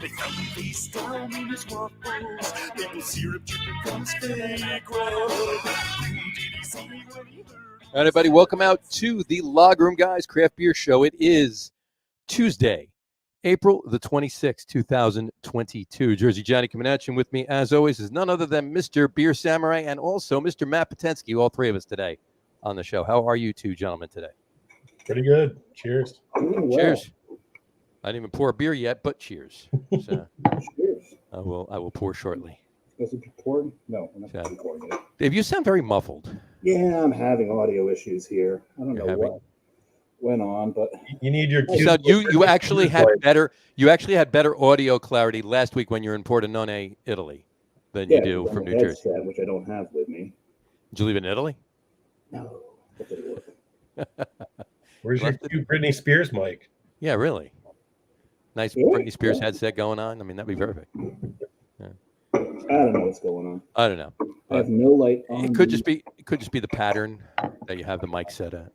They found him face down in his waffles. Maple syrup dripping from his fake road. Who did he see when he heard? All right, everybody, welcome out to the Log Room Guys Craft Beer Show. It is Tuesday, April the 26th, 2022. Jersey Johnny coming at you. And with me, as always, is none other than Mr. Beer Samurai and also Mr. Matt Potenski, all three of us today on the show. How are you two gentlemen today? Pretty good. Cheers. Cheers. I didn't even pour a beer yet, but cheers. So, Cheers. I will pour shortly. Is it pouring? No, I'm not Yeah. pouring it. Dave, you sound very muffled. Yeah, I'm having audio issues here. I don't know what went on, but You need your You sound, you actually had better audio clarity last week when you were in Pordenone, Italy, than you do from New Jersey. headset, which I don't have with me. Did you leave in Italy? No, that didn't work. Where's your cute Britney Spears mic? Yeah, really. Nice Yeah, Britney Spears yeah. headset going on. I mean, that'd be perfect. I don't know what's going on. I don't know. I have no light on. It could just be the pattern that you have the mic set at.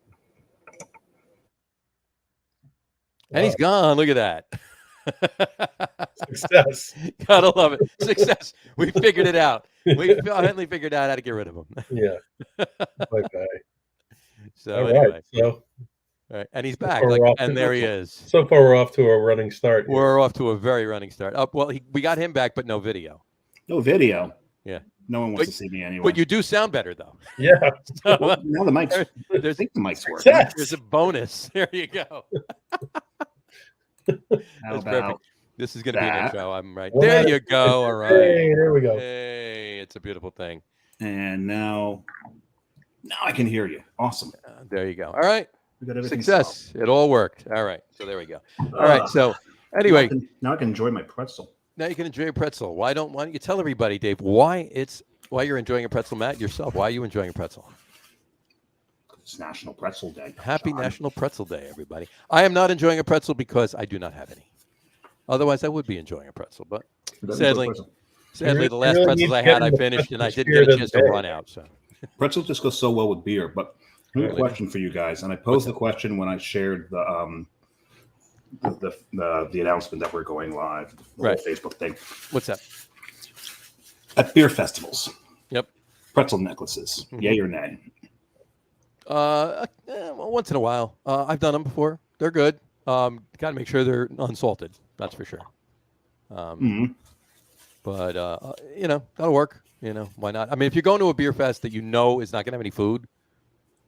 And he's gone. Look at that. Success. Gotta love it. Success. We figured it out. We finally figured out how to get rid of him. Yeah. Okay. So All anyway, right. So all right. And he's back. We're off And to- there he is. so far we're off to a running start. here. We're off to a very running start. Well, we got him back, but no video. No video. Yeah. No one wants But- to see me anyway. But you do sound better, though. Yeah. Well, now the mics. I There's think the mics work. Success. There's a bonus. There you go. How That's about perfect. This is going to be an that? intro. I'm right. Well, There you go. All right. Hey, there we go. Hey, it's a beautiful thing. and now I can hear you. Awesome. There you go. All right. We got everything Success. It all worked. All right. So there we go. All right. So anyway, now I can enjoy my pretzel. now you can enjoy a pretzel. Why don't you tell everybody, Dave, why you're enjoying a pretzel, Matt, yourself? Why are you enjoying a pretzel? It's National Pretzel Day. Happy John. National Pretzel Day, everybody. I am not enjoying a pretzel because I do not have any. Otherwise, I would be enjoying a pretzel. But Who doesn't enjoy sadly, pretzel? the last really pretzels need I to get had, I in the finished, and I pretzel didn't get a spirit chance of to the run day. out. So Pretzels just go so well with beer. But I have a Really? question for you guys, and I posed the question when I shared the announcement that we're going live, the whole Right. Facebook thing. what's that? At beer festivals, Yep. pretzel necklaces, yay or nay? Well, once in a while. I've done them before. They're good. Got to make sure they're unsalted. That's for sure. But that'll work. Why not? I mean, if you're going to a beer fest that you know is not going to have any food,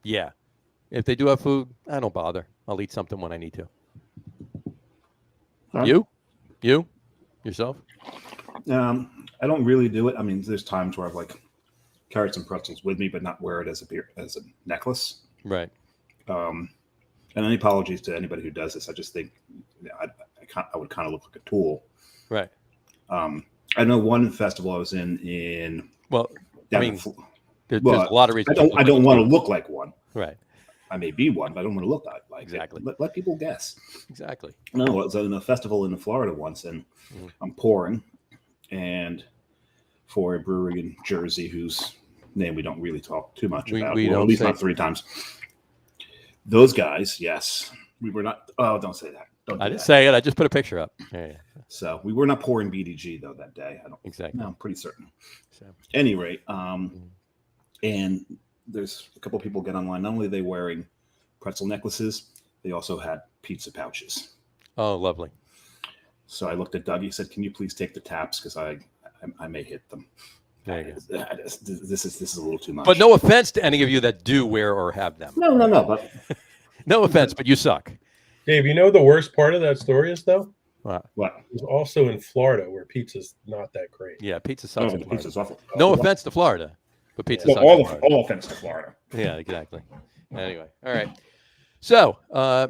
yeah. If they do have food, I don't bother. I'll eat something when I need to. Huh? You, yourself. I don't really do it. I mean, there's times where I've carried some pretzels with me, but not wear it as a necklace. Right. And any apologies to anybody who does this. I just think I would kind of look like a tool. Right. I know one festival I was in. Well, down I mean, in Fl- there's well, a lot of reasons. I don't want to look like one. Right. I may be one, but I don't want to look like Exactly. it. Let people guess. Exactly. No, I was in a festival in Florida once, and I'm pouring, and for a brewery in Jersey whose name we don't really talk too much about, we well, don't at least say- not 3 times. Those guys, yes, we were not. Oh, don't say that. Don't do I didn't that. say it. I just put a picture up. Yeah. So we were not pouring BDG though that day. I don't. Exactly. No, I'm pretty certain. So, Any rate, and there's a couple people get online. Not only are they wearing pretzel necklaces, they also had pizza pouches. oh, lovely. So I looked at Doug. He said, "Can you please take the taps because I may hit them." There you go. This is a little too much. But no offense to any of you that do wear or have them. no. But No offense, but you suck. Dave, you know the worst part of that story is though? Wow. what? It was also in Florida where pizza's not that great. Yeah, pizza Oh, sucks. the in Florida. pizza's awful. No offense to Florida, but pizza Well, sucks. in Florida. all offense to Florida. Yeah, exactly. Anyway, all right. So,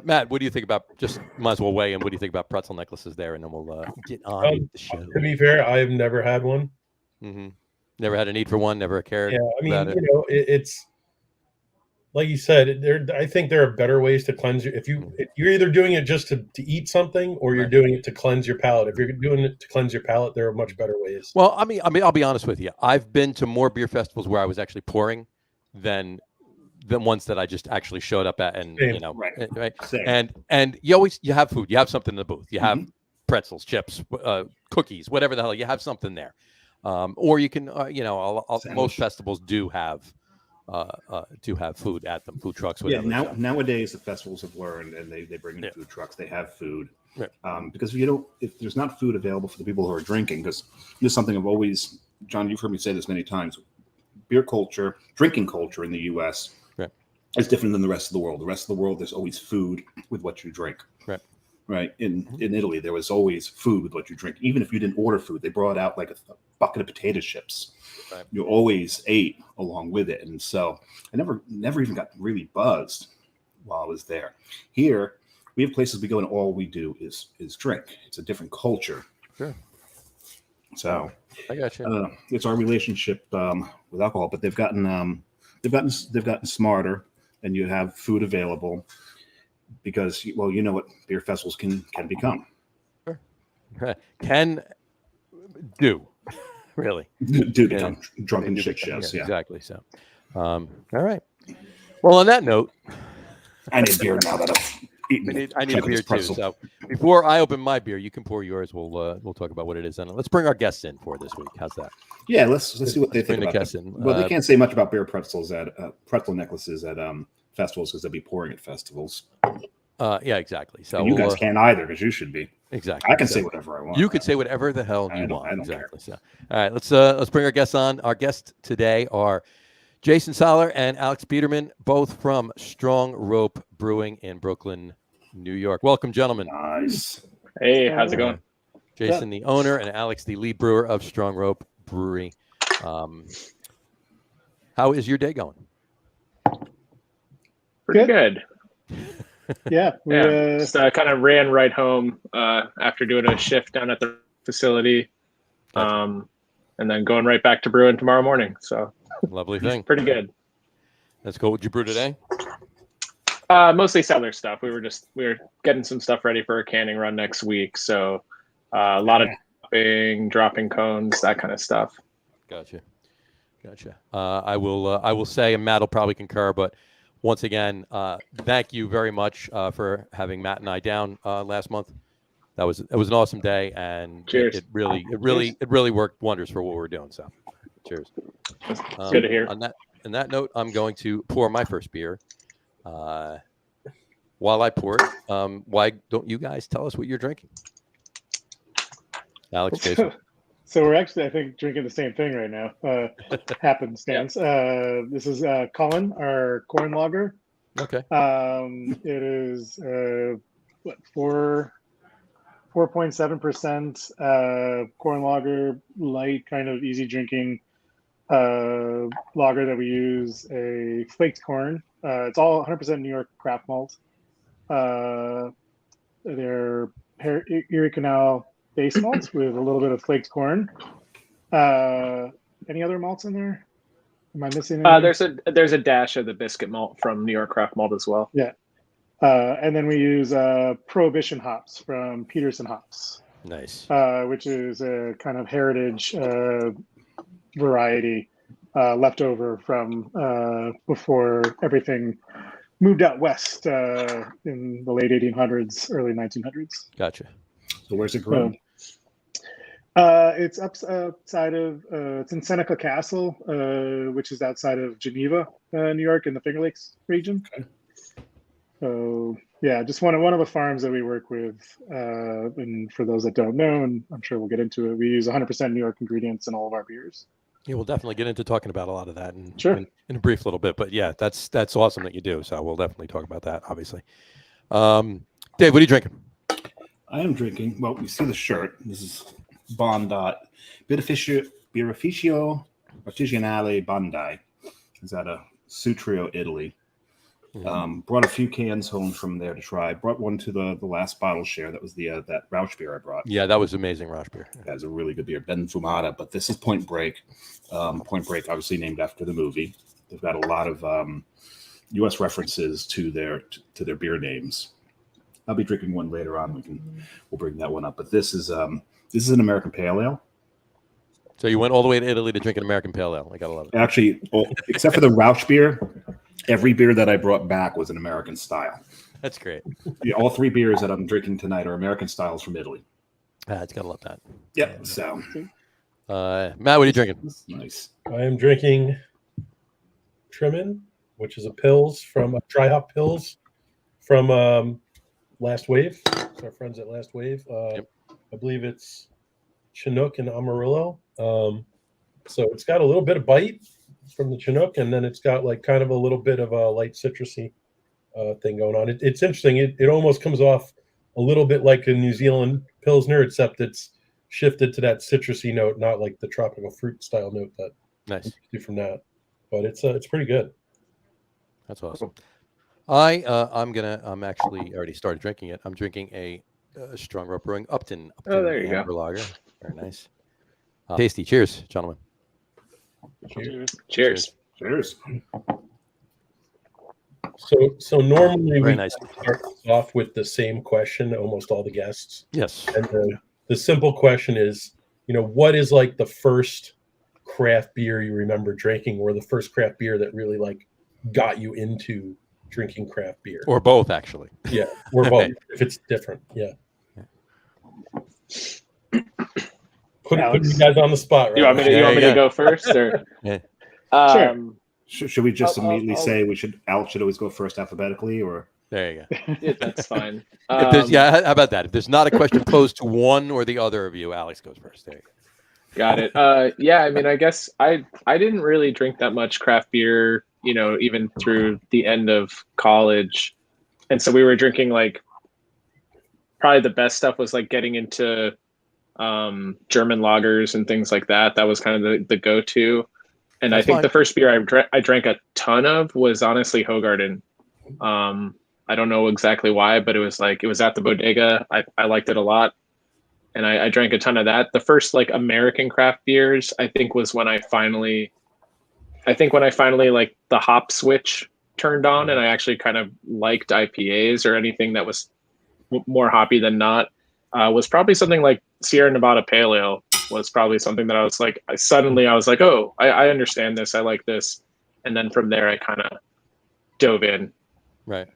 Matt, what do you think about? Just might as well weigh in. What do you think about pretzel necklaces there, and then we'll get on with the show. To be fair, I've never had one. Mm-hmm. Never had a need for one. Never cared. Yeah, I mean, about it. it's like you said. I think there are better ways to cleanse your. If you're either doing it just to eat something, or you're Right. doing it to cleanse your palate. If you're doing it to cleanse your palate, there are much better ways. Well, I mean, I'll be honest with you. I've been to more beer festivals where I was actually pouring than ones that I just actually showed up at, and Same. you know, Right. right. Same. And you have food. You have something in the booth. You have pretzels, chips, cookies, whatever the hell. You have something there. Or you can, most festivals do have food at them, food trucks, whatever. Yeah, nowadays the festivals have learned, and they bring in food trucks. They have food. Right. Because if there's not food available for the people who are drinking, because this is something I've always, John, you've heard me say this many times, beer culture, drinking culture in the U.S. is different than the rest of the world. The rest of the world, there's always food with what you drink. Right. In Italy, there was always food with what you drink. Even if you didn't order food, they brought out like a bucket of potato chips. Right. You always ate along with it. And so I never even got really buzzed while I was there. Here, we have places we go and all we do is drink. It's a different culture. Sure. So I got you. It's our relationship with alcohol, but they've gotten smarter, and you have food available. Because, well, you know what beer festivals can become. Sure. Can do, really. Do become drunken shit shows. Yeah, exactly. So, all right. Well, on that note, I need beer now that I've eaten. I need a beer too. So, before I open my beer, you can pour yours. We'll talk about what it is, and let's bring our guests in for this week. How's that? Yeah, let's see what they think about it. Well, they can't say much about beer pretzels at pretzel necklaces at festivals because they'll be pouring at festivals. Yeah, exactly. So and you guys can't either because you should be. Exactly. I can say whatever I want. You could say whatever the hell you want. I don't exactly. care. So, all right, let's bring our guests on. Our guests today are Jason Sahler and Alex Biedermann, both from Strong Rope Brewing in Brooklyn, New York. Welcome, gentlemen. Nice. Hey, how's it going? Jason, the owner, and Alex, the lead brewer of Strong Rope Brewery. How is your day going? Pretty good. Yeah. Just kind of ran right home after doing a shift down at the facility, and then going right back to brewing tomorrow morning. So lovely thing. Pretty good. That's cool. What'd you brew today? Mostly cellar stuff. We were getting some stuff ready for a canning run next week. So a lot of dropping cones, that kind of stuff. Gotcha. I will say, and Matt will probably concur, but once again, thank you very much for having Matt and I down last month. It was an awesome day, and it really worked wonders for what we're doing. So, cheers. Good to hear. On that note, I'm going to pour my first beer. While I pour it, why don't you guys tell us what you're drinking? Alex, Jason. So we're actually, I think, drinking the same thing right now. Happenstance. This is Colin, our corn lager. Okay. It is 4.7% corn lager, light, kind of easy drinking lager that we use a flaked corn. It's all 100% New York craft malt. They're Erie Canal base malts with a little bit of flaked corn. Any other malts in there? Am I missing anything? There's a dash of the biscuit malt from New York craft malt as well. Yeah. And then we use Prohibition hops from Peterson hops. Nice. Which is a kind of heritage variety left over from before everything moved out west in the late 1800s, early 1900s. Gotcha. So where's it grown? It's outside of it's in Seneca Castle, which is outside of Geneva, New York, in the Finger Lakes region. Okay. So yeah, just one of the farms that we work with. And for those that don't know, and I'm sure we'll get into it, we use 100% New York ingredients in all of our beers. Yeah, we'll definitely get into talking about a lot of that in a brief little bit. But yeah, that's awesome that you do. So we'll definitely talk about that, obviously. Dave, what are you drinking? I am drinking, well, you see the shirt. This is Bondi. Birrificio Artigianale Bondi. Is out of Sutrio, Italy. Brought a few cans home from there to try. Brought one to the last bottle share. That was that Rauch beer I brought. Yeah, that was amazing Rauch beer. That's a really good beer. Ben Fumata, but this is Point Break. Point Break, obviously named after the movie. They've got a lot of U.S. references to their beer names. I'll be drinking one later on. We'll bring that one up. But this is an American Pale Ale. So you went all the way to Italy to drink an American Pale Ale. I gotta love it. Actually, except for the Rauch beer, every beer that I brought back was an American style. That's great. Yeah, all three beers that I'm drinking tonight are American styles from Italy. It's gotta love that. Yep. So, Matt, what are you drinking? nice. I am drinking Trimmin, which is a Pils from dry hop Pils from Last Wave. It's our friends at Last Wave. I believe it's Chinook and Amarillo. So it's got a little bit of bite from the Chinook, and then it's got like kind of a little bit of a light citrusy thing going on. It's interesting. It almost comes off a little bit like a New Zealand Pilsner, except it's shifted to that citrusy note, not like the tropical fruit style note that Nice. you do from that. But it's pretty good. That's awesome. I'm actually already started drinking it. I'm drinking a Strong Rope Brewing Upton there you Amber Lager. Very nice. Tasty. Cheers, gentlemen. Cheers. Cheers. So normally Very we nice. start off with the same question, almost all the guests. Yes. And the simple question is, what is like the first craft beer you remember drinking, or the first craft beer that really like got you into drinking craft beer? Or both, actually. Yeah, or both, if it's different. Yeah. Put you guys on the spot, right? You want me to go first, or? Yeah. Sure. Should we just immediately say Alex should always go first alphabetically, or? There you go. Yeah, that's fine. How about that? If there's not a question posed to one or the other of you, Alex goes first. There you go. Got it. Yeah, I mean, I guess I didn't really drink that much craft beer, even through the end of college. And so we were drinking like, probably the best stuff was like getting into German lagers and things like that. That was kind of the go-to. And I think the first beer I drank a ton of was honestly Hoegaarden. I don't know exactly why, but it was at the bodega. I liked it a lot. And I drank a ton of that. The first like American craft beers, I think, was when I finally like the hop switch turned on, and I actually kind of liked IPAs or anything that was more hoppy than not. Was probably something like Sierra Nevada Pale Ale was probably something that I was like, I was like, oh, I understand this. I like this. And then from there, I kind of dove in. Right.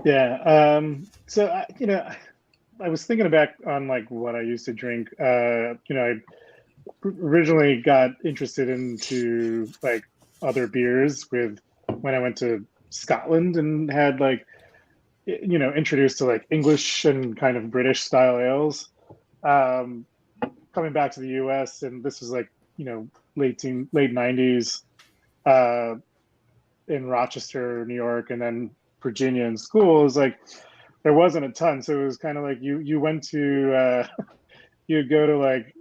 Yeah. So, I was thinking back on like what I used to drink. I originally got interested into like other beers when I went to Scotland and had like, introduced to like English and kind of British style ales. Coming back to the US, and this was like, late 90s in Rochester, New York, and then Virginia in school. It was like, there wasn't a ton. So it was kind of like you went to, you'd go to like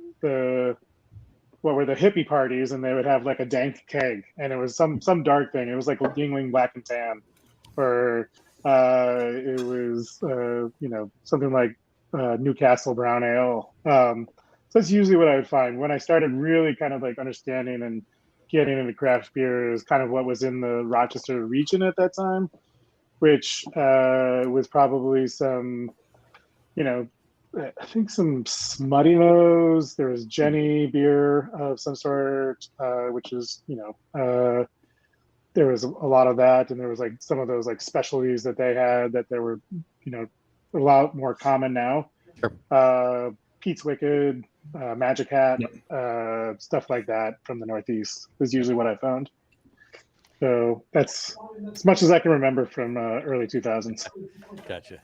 what were the hippie parties, and they would have like a dank keg, and it was some dark thing. It was like Yingling Black and Tan, or it was, something like Newcastle Brown Ale. So that's usually what I would find. When I started really kind of like understanding and getting into craft beer, is kind of what was in the Rochester region at that time, which was probably some, I think some Smutty Nose. There was Jenny beer of some sort, which is, there was a lot of that. And there was like some of those like specialties that they had that there were, a lot more common now. Sure. Pete's Wicked, Magic Hat, stuff like that from the Northeast is usually what I found. So that's as much as I can remember from early 2000s. Gotcha.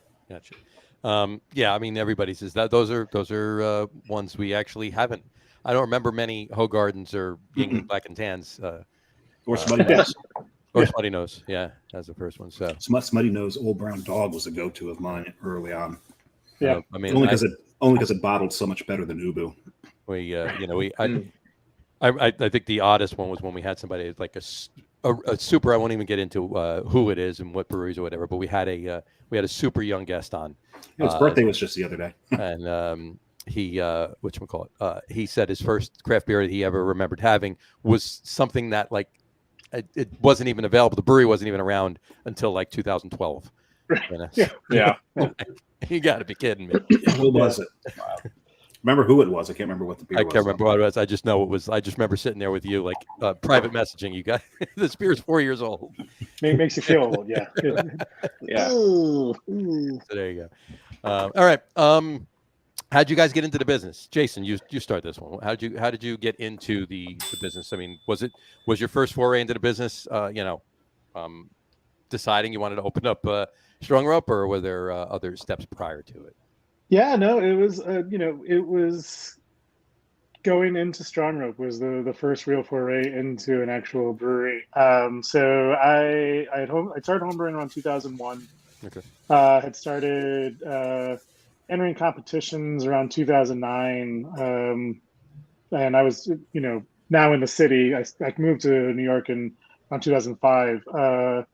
Yeah, I mean, everybody says that those are ones we actually haven't. I don't remember many Hoegaardens or Yingling Black and Tans. Or Smutty Nose. Or Smutty Nose. Yeah, that's the first one. So Smutty Nose Old Brown Dog was a go-to of mine early on. Yeah, I mean, only because it bottled so much better than Ubu. I think the oddest one was when we had somebody like a super. I won't even get into who it is and what breweries or whatever. But we had a super young guest on. His birthday was just the other day, and he whatchamacallit, he said his first craft beer that he ever remembered having was something that like it wasn't even available. The brewery wasn't even around until like 2012. Yeah. You got to be kidding me. Who was it? Remember who it was? I can't remember what the beer was. I can't remember what it was. I just know it was. I just remember sitting there with you, like private messaging. You guys, this beer is 4 years old. Makes you feel old, yeah. Yeah. Ooh. So there you All right. How'd you guys get into the business? Jason, you start this one. How did you get into the business? I mean, was your first foray into the business, deciding you wanted to open up Strong Rope, or were there other steps prior to it? Yeah, no, it was it was going into Strong Rope was the first real foray into an actual brewery. So I started homebrewing around 2001. Okay. Had started entering competitions around 2009, and I was now in the city. I moved to New York in around 2005,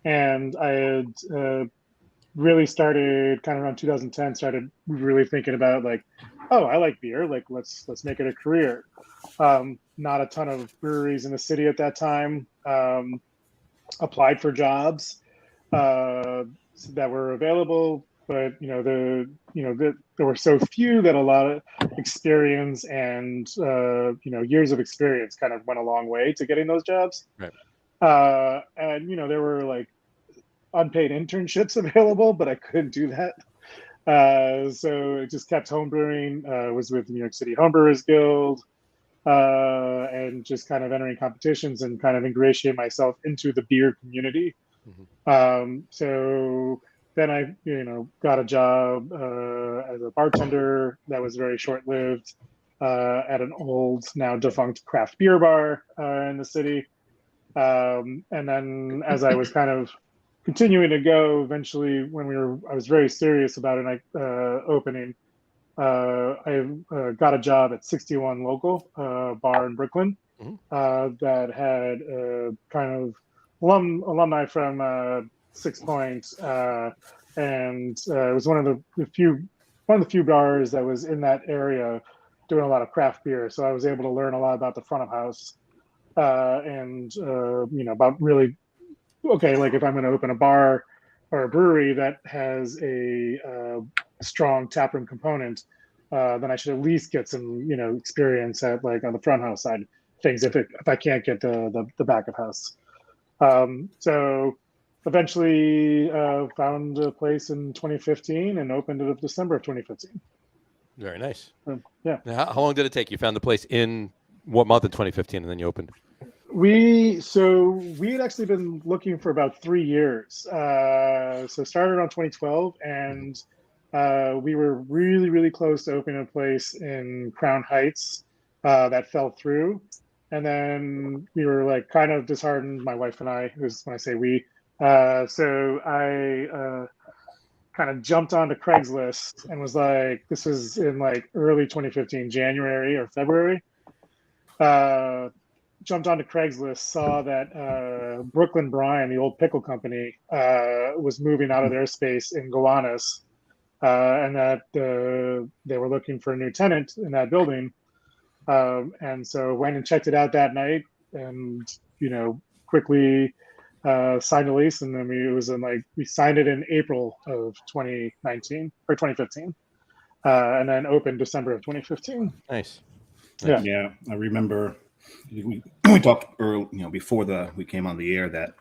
and I had really started kind of around 2010. Started really thinking about like, oh, I like beer. Like let's make it a career. Not a ton of breweries in the city at that time. Applied for jobs that were available, but there were so few that a lot of experience and years of experience kind of went a long way to getting those jobs. Right. And there were like unpaid internships available, but I couldn't do that. So it just kept homebrewing. Was with the New York City Homebrewers Guild, and just kind of entering competitions and kind of ingratiate myself into the beer community. Mm-hmm. So then I, got a job as a bartender that was very short-lived at an old, now defunct craft beer bar in the city. And then as I was kind of continuing to go, eventually I was very serious about it. Opening. I got a job at 61 Local bar in Brooklyn. Mm-hmm. That had kind of alumni from Six Point, and it was one of the few bars that was in that area doing a lot of craft beer. So I was able to learn a lot about the front of house, and about really like if I'm going to open a bar or a brewery that has a strong taproom component, then I should at least get some experience at like on the front house side of things if I can't get the back of house. So eventually found a place in 2015 and opened it in December of 2015. Very nice. Yeah. Now, how long did it take? You found the place in what month in 2015, and then you opened? We had actually been looking for about 3 years. So started around 2012, and we were really, really close to opening a place in Crown Heights that fell through. And then we were like kind of disheartened, my wife and I, when I say we. So I kind of jumped onto Craigslist and was like, this was in like early 2015, January or February. Jumped onto Craigslist, saw that Brooklyn Brine, the old pickle company, was moving out of their space in Gowanus, and that they were looking for a new tenant in that building. And so went and checked it out that night, and quickly signed a lease, and then we signed it in April of 2019 or 2015, and then opened December of 2015. Nice. Yeah, I remember. We talked early, before we came on the air that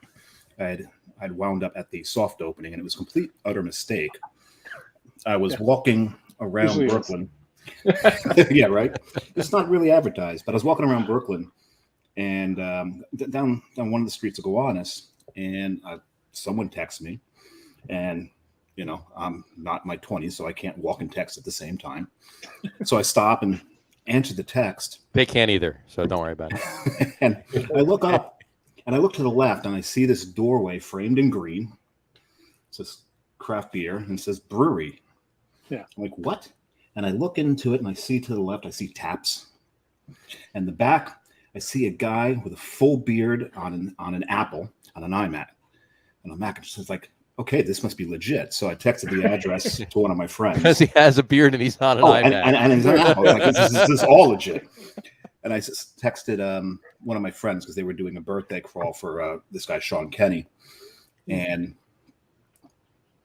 I'd wound up at the soft opening, and it was a complete utter mistake. I was walking around usually Brooklyn. Yeah, right. It's not really advertised, but I was walking around Brooklyn, and down one of the streets of Gowanus, and someone texts me, and I'm not in my 20s, so I can't walk and text at the same time. So I stop and answer the text. They can't either, so don't worry about it. And I look up, and I look to the left, and I see this doorway framed in green. It says craft beer, and it says brewery. Yeah. I'm like, what? And I look into it, and I see to the left, I see taps. And the back, I see a guy with a full beard on an apple on an iMac. And a Mac, and it's like, okay, this must be legit. So I texted the address to one of my friends. Because he has a beard and he's on an iMac. And he's on an apple. Like, this is all legit. And I just texted one of my friends because they were doing a birthday crawl for this guy, Sean Kenny. And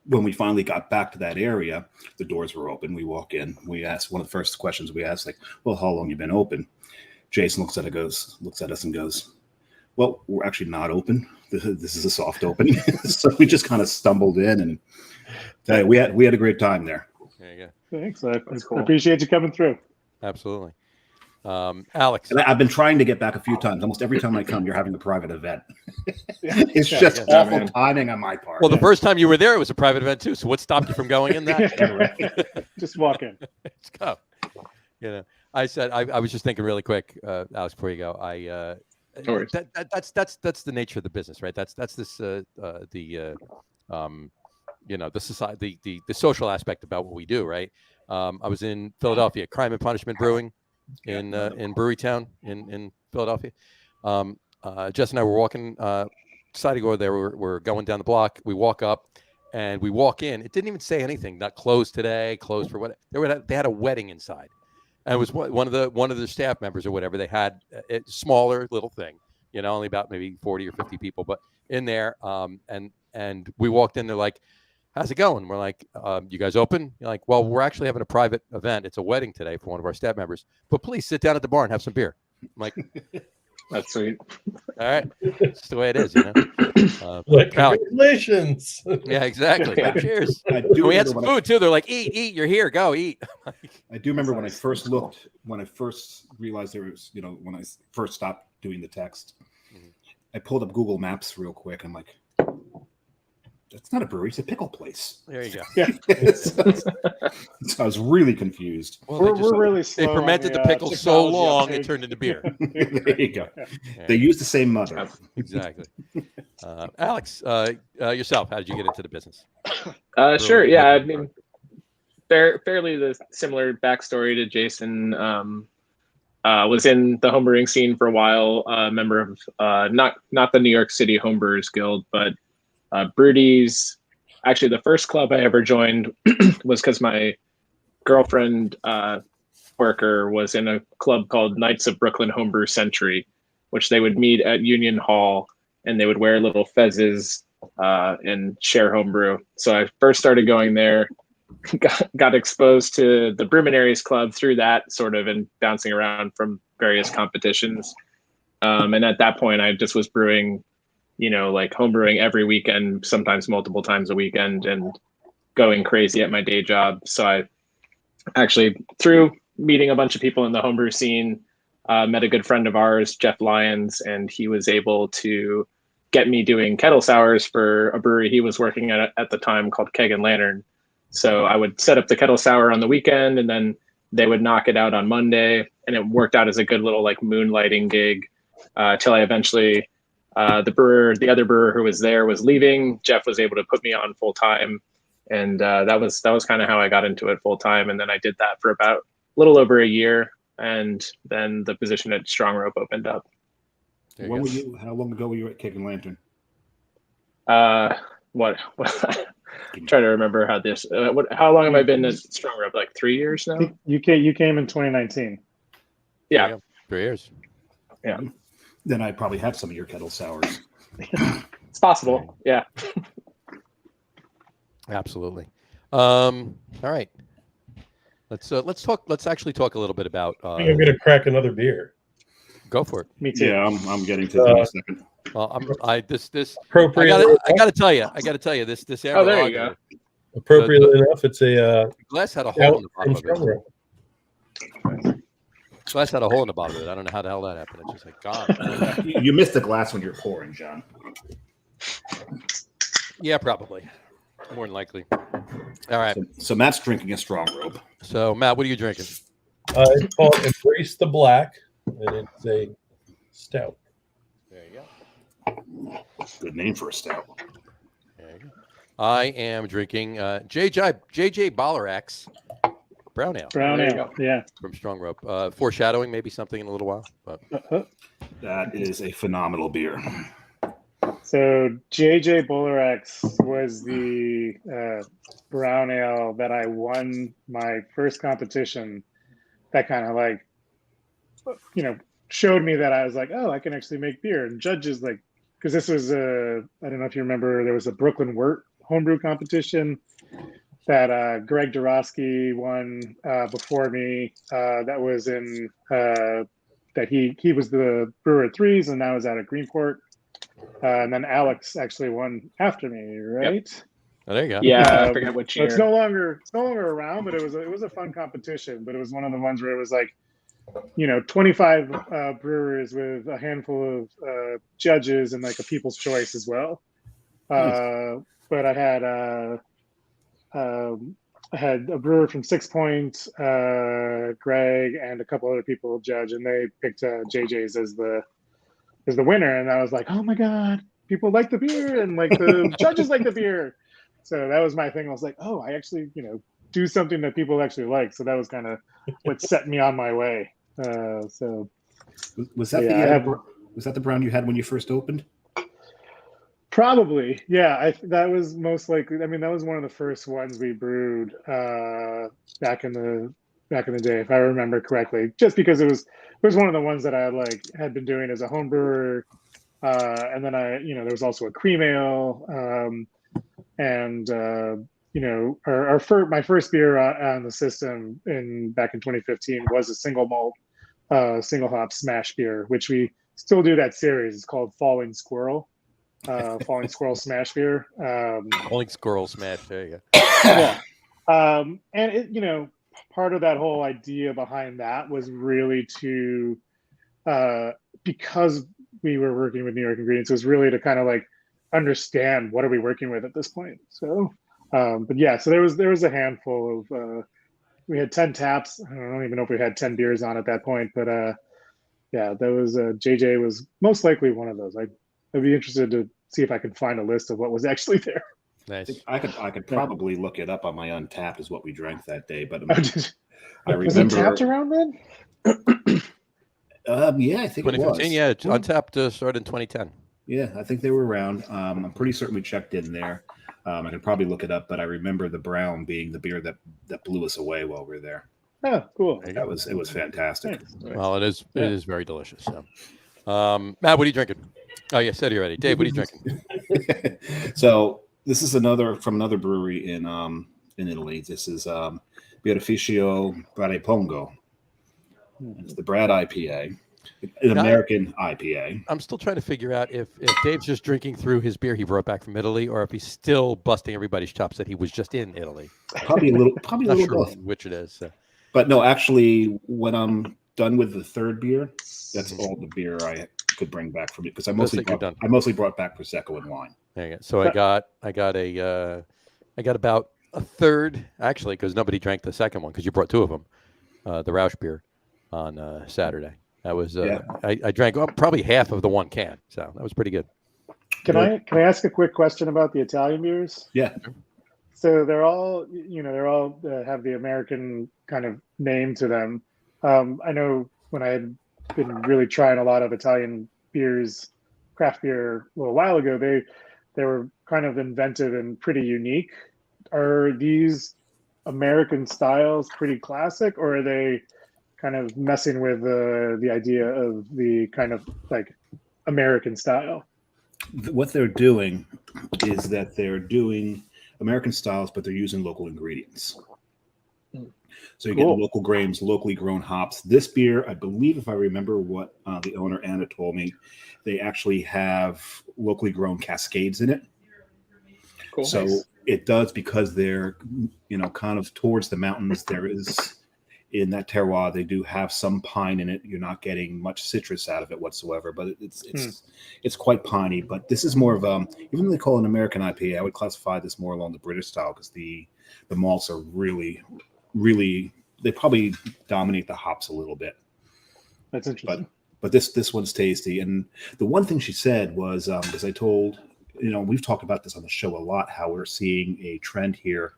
when we finally got back to that area, the doors were open. We walk in. We asked, one of the first questions we asked, like, well, how long you been open? Jason looks at us and goes, Well, we're actually not open. This is a soft opening, so we just kind of stumbled in, and tell you, we had a great time there. There you go. Thanks. I cool. appreciate you coming through. Absolutely. Alex. And I've been trying to get back a few times. Almost every time I come, you're having a private event. It's just awful timing on my part. Well, the first time you were there, it was a private event too. So what stopped you from going in that? Just walk in. Let's go. You know, I said I was just thinking really quick, Alex, before you go. That's the nature of the business, right? That's this the society, the social aspect about what we do, right? I was in Philadelphia, Crime and Punishment Brewing in Brewerytown in Philadelphia. Jess and I were walking, decided to go there. We're going down the block. We walk up and we walk in. It didn't even say anything. Not closed today, closed for what? They had a wedding inside. And it was one of the staff members or whatever. They had a smaller little thing, only about maybe 40 or 50 people, but in there. And we walked in. They're like, "How's it going?" We're like, "You guys open?" You're like, "Well, we're actually having a private event. It's a wedding today for one of our staff members. But please sit down at the bar and have some beer." I'm like, That's sweet. all right, it's the way it is, Congratulations. Yeah, exactly. Yeah. Cheers. I do We had remember some when food too. They're like, eat. You're here. Go eat. I do remember when I first realized there was, when I first stopped doing the text, I pulled up Google Maps real quick. I'm like, that's not a brewery, it's a pickle place. There you go. Yeah. So I was really confused. Well, We're really slow. they fermented the pickle so technology long uptake. it turned into beer. There you go. They use the same mother. Exactly. Alex, yourself, how did you get into the business? Sure. Yeah. I mean, fairly the similar backstory to Jason. Was in the homebrewing scene for a while. Member of not the New York City Homebrewers Guild, but Brewdies. Actually, the first club I ever joined was because my girlfriend worker was in a club called Knights of Brooklyn Homebrew Century, which they would meet at Union Hall, and they would wear little fezzes and share homebrew. So I first started going there, got exposed to the Brewminaries Club through that sort of, and bouncing around from various competitions. And at that point, I just was brewing, like homebrewing every weekend, sometimes multiple times a weekend, and going crazy at my day job. So I actually, through meeting a bunch of people in the homebrew scene, met a good friend of ours, Jeff Lyons, and he was able to get me doing kettle sours for a brewery he was working at the time called Keg and Lantern. So I would set up the kettle sour on the weekend, and then they would knock it out on Monday, and it worked out as a good little like moonlighting gig till I eventually, the other brewer who was there was leaving. Jeff was able to put me on full time, and that was kind of how I got into it full time. And then I did that for about a little over a year, and then the position at Strong Rope opened up. How long ago were you at Keg and Lantern? What? Try to remember how this. How long have I been at Strong Rope? Like 3 years now. You came in 2019. Yeah, 3 years. Yeah. Then I probably have some of your kettle sours. It's possible. Yeah. Absolutely. All right. Let's actually talk a little bit about. I think I'm going to crack another beer. Go for it. Me too. Yeah, I'm getting to that in a second. Well, I got to tell you, this area. Oh, there you go. Appropriately enough, it's a glass had a hole in the bottom from Strong of Rope. it. Glass had a hole in the bottom of it. I don't know how the hell that happened. It's just like God. You missed the glass when you're pouring, John. Yeah, probably. More than likely. All right. So Matt's drinking a Strong Rope. So Matt, what are you drinking? It's called Embrace the Black, and it's a stout. There you go. Good name for a stout. There you go. I am drinking JJ Bollerax Brown Ale. Brown There you ale. Yeah. From Strong Rope. Foreshadowing maybe something in a little while. But That is a phenomenal beer. So JJ Bollerax was the brown ale that I won my first competition. That kind of like, showed me that I was like, oh, I can actually make beer. And judges like, because this was I don't know if you remember, there was a Brooklyn Wort homebrew competition that Greg Dorosky won before me. That was in that he was the brewer at Threes and now is out at Greenport. And then Alex actually won after me, right? Oh, there you go. Yeah, I forget which So year. it's no longer around, but it was a fun competition. But it was one of the ones where it was like, 25 brewers with a handful of judges and like a people's choice as well. But I had a brewer from Six Point, Greg, and a couple other people judge, and they picked JJ's as the winner. And I was like, oh my god, people like the beer, and like the judges like the beer. So that was my thing. I was like, oh, I actually, do something that people actually like. So that was kind of what set me on my way. So was that was that the brown you had when you first opened? Probably, yeah. That was most likely. I mean, that was one of the first ones we brewed back in the day, if I remember correctly. Just because it was one of the ones that I had been doing as a home brewer, and then there was also a cream ale, and my first beer on the system back in 2015 was a single malt, single hop smash beer, which we still do that series. It's called Falling Squirrel. Falling Squirrel Smash beer. Falling Squirrel Smash. There you go. Yeah. And it, part of that whole idea behind that was really to, because we were working with New York ingredients, it was really to kind of understand what are we working with at this point. So, but yeah, so there was a handful of, we had 10 taps. I don't even know if we had 10 beers on at that point, but yeah, that was JJ was most likely one of those. I'd be interested to see if I could find a list of what was actually there. Nice. I could probably look it up on my Untapped is what we drank that day, but I remember. Was it tapped around then? Yeah, I think 2015. It was. Yeah, Untapped started in 2010. Yeah, I think they were around. I'm pretty certain we checked in there. I could probably look it up, but I remember the brown being the beer that blew us away while we were there. Oh, cool! It was fantastic. Nice. Well, it is very delicious. So, Matt, what are you drinking? Oh, yeah, said you already. Dave, what are you drinking? So this is from another brewery in Italy. This is Birrificio Pongo. It's the Brad IPA, an American IPA. I'm still trying to figure out if Dave's just drinking through his beer he brought back from Italy, or if he's still busting everybody's chops that he was just in Italy. Probably a little sure both. which it is. So. But no, actually, when I'm done with the third beer, that's all the beer I could bring back from it, because I mostly brought back Prosecco and wine. There you go. So I got about a third, actually, because nobody drank the second one because you brought two of them, the Rausch beer on Saturday. That was I drank probably half of the one can, so that was pretty good. Can I ask a quick question about the Italian beers? Yeah. So they're all have the American kind of name to them. I know when I had been really trying a lot of Italian beers, craft beer a little while ago, they were kind of inventive and pretty unique. Are these American styles pretty classic, or are they kind of messing with the idea of the kind of American style? What they're doing is that they're doing American styles, but they're using local ingredients. So you get local grains, locally grown hops. This beer, I believe, if I remember what the owner Anna told me, they actually have locally grown cascades in it. Cool. So it does, because they're kind of towards the mountains. There is, in that terroir, they do have some pine in it. You're not getting much citrus out of it whatsoever, but it's quite piney. But this is more of even though they call it an American IPA, I would classify this more along the British style, because the malts are really, they probably dominate the hops a little bit. That's interesting. But this one's tasty. And the one thing she said was, because I told, we've talked about this on the show a lot, how we're seeing a trend here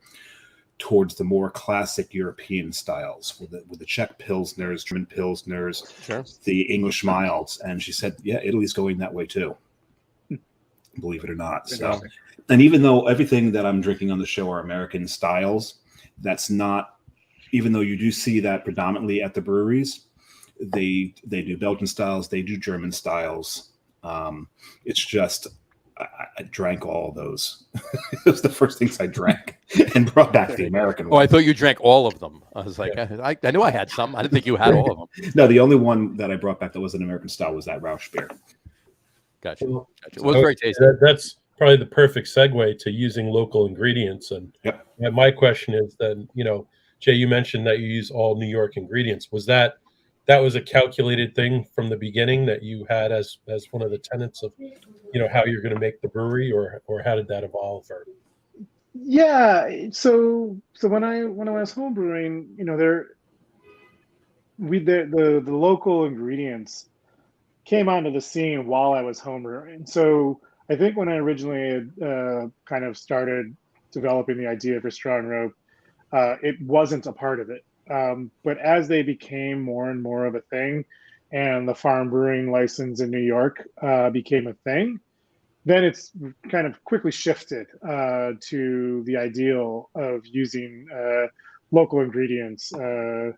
towards the more classic European styles with the Czech Pilsners, German Pilsners, sure, the English milds. And she said, yeah, Italy's going that way too. Believe it or not. So, and even though everything that I'm drinking on the show are American styles, that's not, even though you do see that predominantly at the breweries, they do Belgian styles, they do German styles. It's just, I drank all of those. It was the first things I drank and brought back the American Oh, one. I thought you drank all of them. I was like, I knew I had some. I didn't think you had all of them. No, the only one that I brought back that was an American style was that Rausch beer. Gotcha. Well, It was very tasty. That's probably the perfect segue to using local ingredients. And my question is then, Jay, you mentioned that you use all New York ingredients. Was that was a calculated thing from the beginning that you had as one of the tenets of, how you're going to make the brewery, or how did that evolve? Or Yeah, so when I was home brewing, the local ingredients came onto the scene while I was home brewing. So I think when I originally kind of started developing the idea for Strong Rope, it wasn't a part of it. But as they became more and more of a thing, and the farm brewing license in New York became a thing, then it's kind of quickly shifted to the ideal of using local ingredients to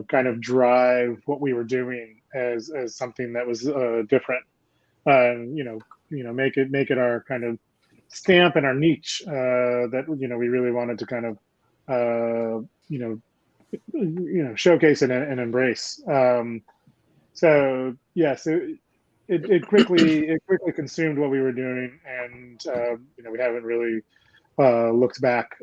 kind of drive what we were doing as something that was different, and make it our kind of stamp and our niche that we really wanted to kind of showcase and embrace. So yes, it quickly consumed what we were doing, and we haven't really looked back.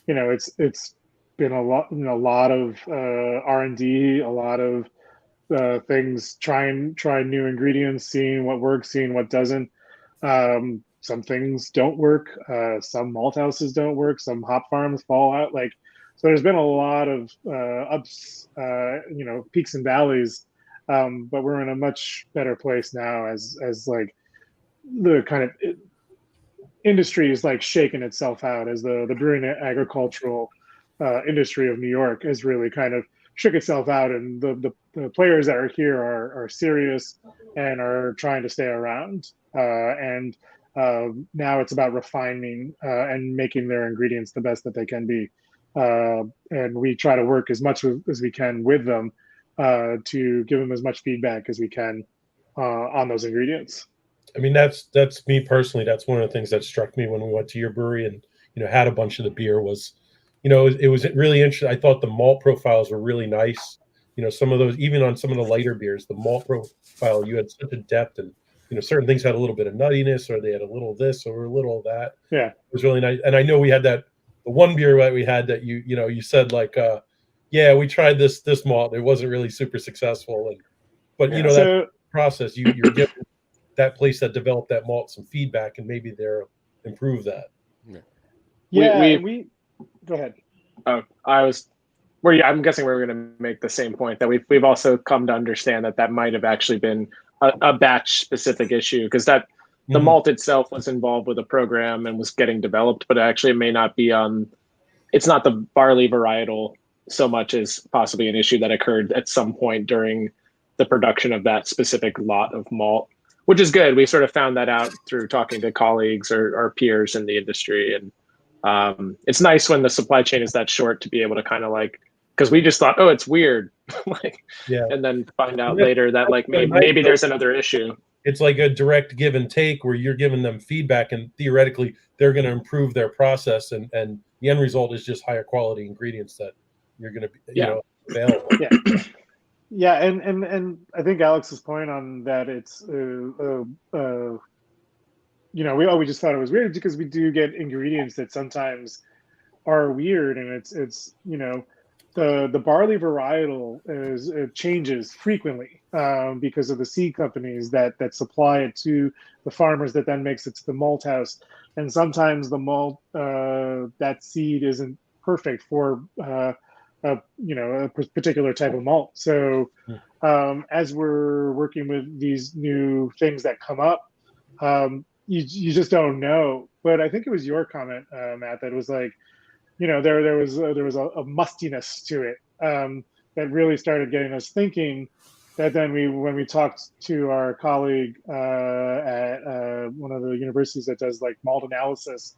It's been a lot of R&D, a lot of things, trying new ingredients, seeing what works, seeing what doesn't. Some things don't work. Some malt houses don't work. Some hop farms fall out. So there's been a lot of ups, peaks and valleys. But we're in a much better place now as like the kind of industry is like shaking itself out, as the brewing and agricultural industry of New York has really kind of shook itself out, and the players that are here are serious and are trying to stay around. And now it's about refining and making their ingredients the best that they can be. And we try to work as much as we can with them to give them as much feedback as we can on those ingredients. I mean, that's me personally. That's one of the things that struck me when we went to your brewery and had a bunch of the beer was, it was really interesting. I thought the malt profiles were really nice. Some of those, even on some of the lighter beers, the malt profile, you had such a depth, and certain things had a little bit of nuttiness, or they had a little this or a little of that. Yeah, it was really nice. And I know we had the one beer that we had that you said like, yeah, we tried this malt, it wasn't really super successful, but that process, you're giving that place that developed that malt some feedback, and maybe they'll improve that. Yeah, we go ahead. Oh, I'm guessing we're going to make the same point, that we've also come to understand that might have actually been a batch specific issue, because the malt itself was involved with a program and was getting developed, but actually it may not be it's not the barley varietal so much as possibly an issue that occurred at some point during the production of that specific lot of malt, which is good. We sort of found that out through talking to colleagues or peers in the industry. And it's nice when the supply chain is that short to be able to kind of because we just thought, oh, it's weird. And then find out later that maybe there's another issue. It's like a direct give and take where you're giving them feedback, and theoretically they're going to improve their process, and the end result is just higher quality ingredients that you're going to be available. Yeah, and I think Alex's point on that, it's we just thought it was weird because we do get ingredients that sometimes are weird, and it's the barley varietal it changes frequently because of the seed companies that supply it to the farmers that then makes it to the malt house, and sometimes the malt that seed isn't perfect for a particular type of malt. So as we're working with these new things that come up, you just don't know. But I think it was your comment, Matt, that was like, there was a mustiness to it that really started getting us thinking. That then when we talked to our colleague at one of the universities that does like malt analysis,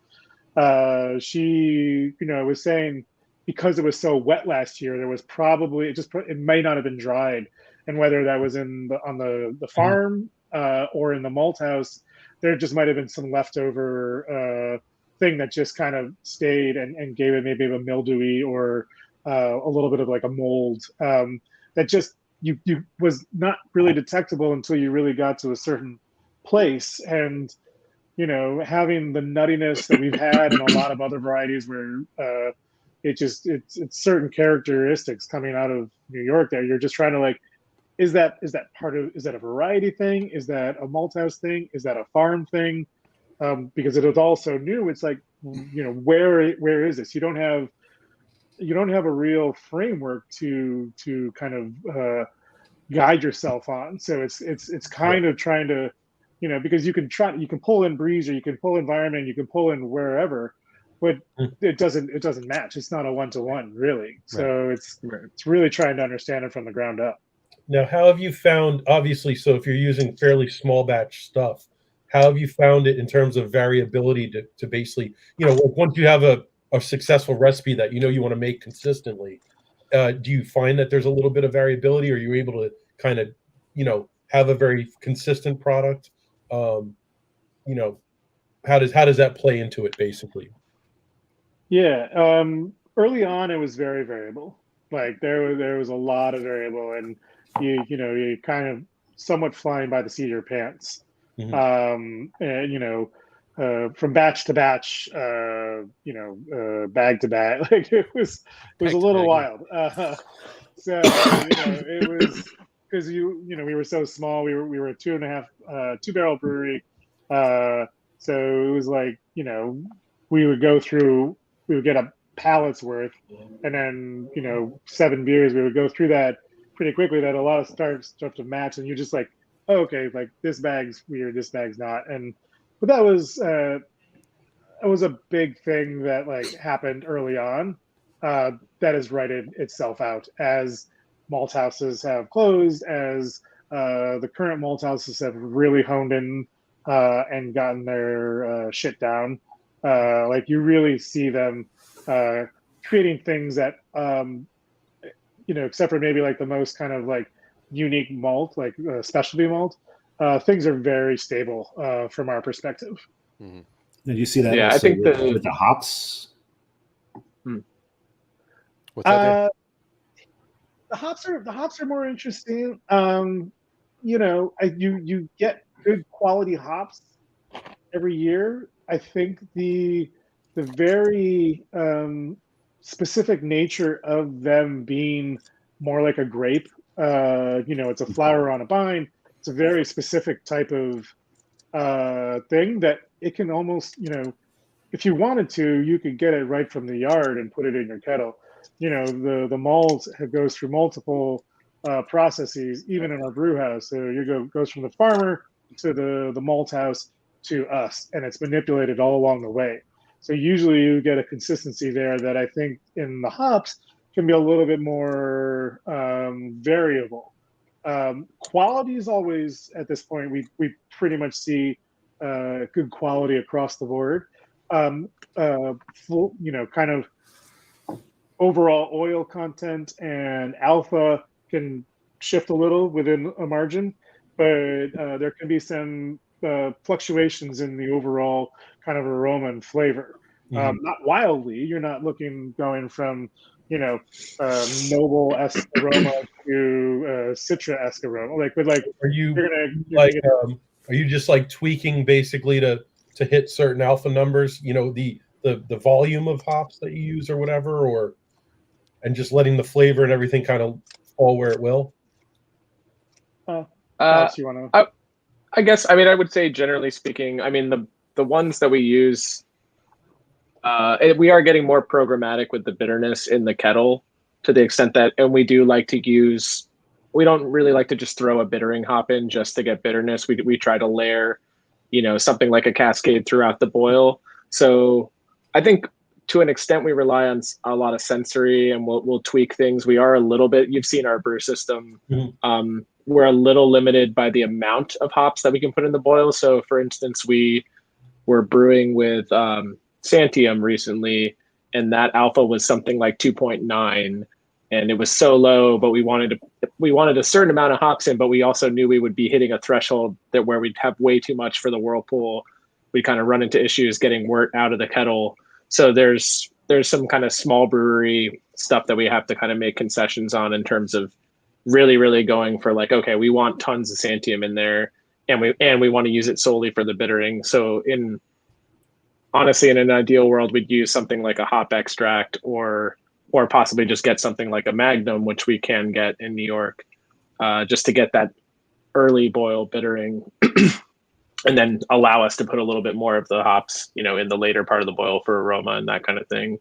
she was saying, because it was so wet last year, there was probably it may not have been dried, and whether that was on the farm or in the malt house, there just might have been some leftover thing that just kind of stayed and gave it maybe a mildewy or a little bit of like a mold that just you was not really detectable until you really got to a certain place. And having the nuttiness that we've had in a lot of other varieties where it's certain characteristics coming out of New York there, you're just trying to like, is that a variety thing? Is that a malt house thing? Is that a farm thing? Because it is all so new. It's like, where is this? You don't have a real framework to kind of guide yourself on. So it's kind of trying to, because you can pull in breeze, or you can pull environment, you can pull in wherever, but it doesn't match. It's not a one-to-one really. So it's really trying to understand it from the ground up. Now, how have you found, obviously, so if you're using fairly small batch stuff, how have you found it in terms of variability to basically, once you have a successful recipe that you want to make consistently, do you find that there's a little bit of variability, or are you able to kind of, have a very consistent product? How does that play into it basically? Yeah. Early on, it was very variable. Like there was a lot of variable, and you kind of somewhat flying by the seat of your pants. And from batch to batch, bag to bag, like it was a little wild. So it was because we were so small. We were a 2 barrel brewery. So it was like we would get a pallet's worth, and then 7 beers. We would go through that pretty quickly. That a lot of stuff to match, and you just like, oh, okay, like this bag's weird, this bag's not. But that was a big thing that like happened early on. That has righted itself out as malt houses have closed, as the current malt houses have really honed in and gotten their shit down. Like you really see them creating things that except for maybe like the most kind of like unique malt, like specialty malt, things are very stable from our perspective. Did you see that? Yeah, I think with the hops. What's that? The hops are more interesting. You get good quality hops every year. I think the very specific nature of them being more like a grape. It's a flower on a vine. It's a very specific type of thing that it can almost, if you wanted to, you could get it right from the yard and put it in your kettle. The malt goes through multiple processes, even in our brew house. So goes from the farmer to the malt house to us, and it's manipulated all along the way. So usually you get a consistency there that I think in the hops can be a little bit more variable. Quality is always, at this point, we pretty much see good quality across the board. Kind of overall oil content and alpha can shift a little within a margin, but there can be some fluctuations in the overall kind of aroma and flavor. Not wildly. You're not going from noble-esque aroma to citra-esque aroma. Are you just like tweaking basically to hit certain alpha numbers? The volume of hops that you use or whatever, and just letting the flavor and everything kind of fall where it will. I guess, I would say generally speaking, the ones that we use, we are getting more programmatic with the bitterness in the kettle, to the extent that, and we do like to use, we don't really like to just throw a bittering hop in just to get bitterness. We try to layer, something like a cascade throughout the boil. So I think to an extent we rely on a lot of sensory, and we'll tweak things. We are a little bit, you've seen our brew system. We're a little limited by the amount of hops that we can put in the boil. So for instance, we were brewing with Santium recently, and that alpha was something like 2.9. and it was so low, but we wanted a certain amount of hops in, but we also knew we would be hitting a threshold that where we'd have way too much for the whirlpool. We kind of run into issues getting wort out of the kettle. So there's some kind of small brewery stuff that we have to kind of make concessions on in terms of really, really going for like, okay, we want tons of Santium in there, and we want to use it solely for the bittering. So honestly, in an ideal world, we'd use something like a hop extract or possibly just get something like a Magnum, which we can get in New York, just to get that early boil bittering, and then allow us to put a little bit more of the hops, in the later part of the boil for aroma and that kind of thing.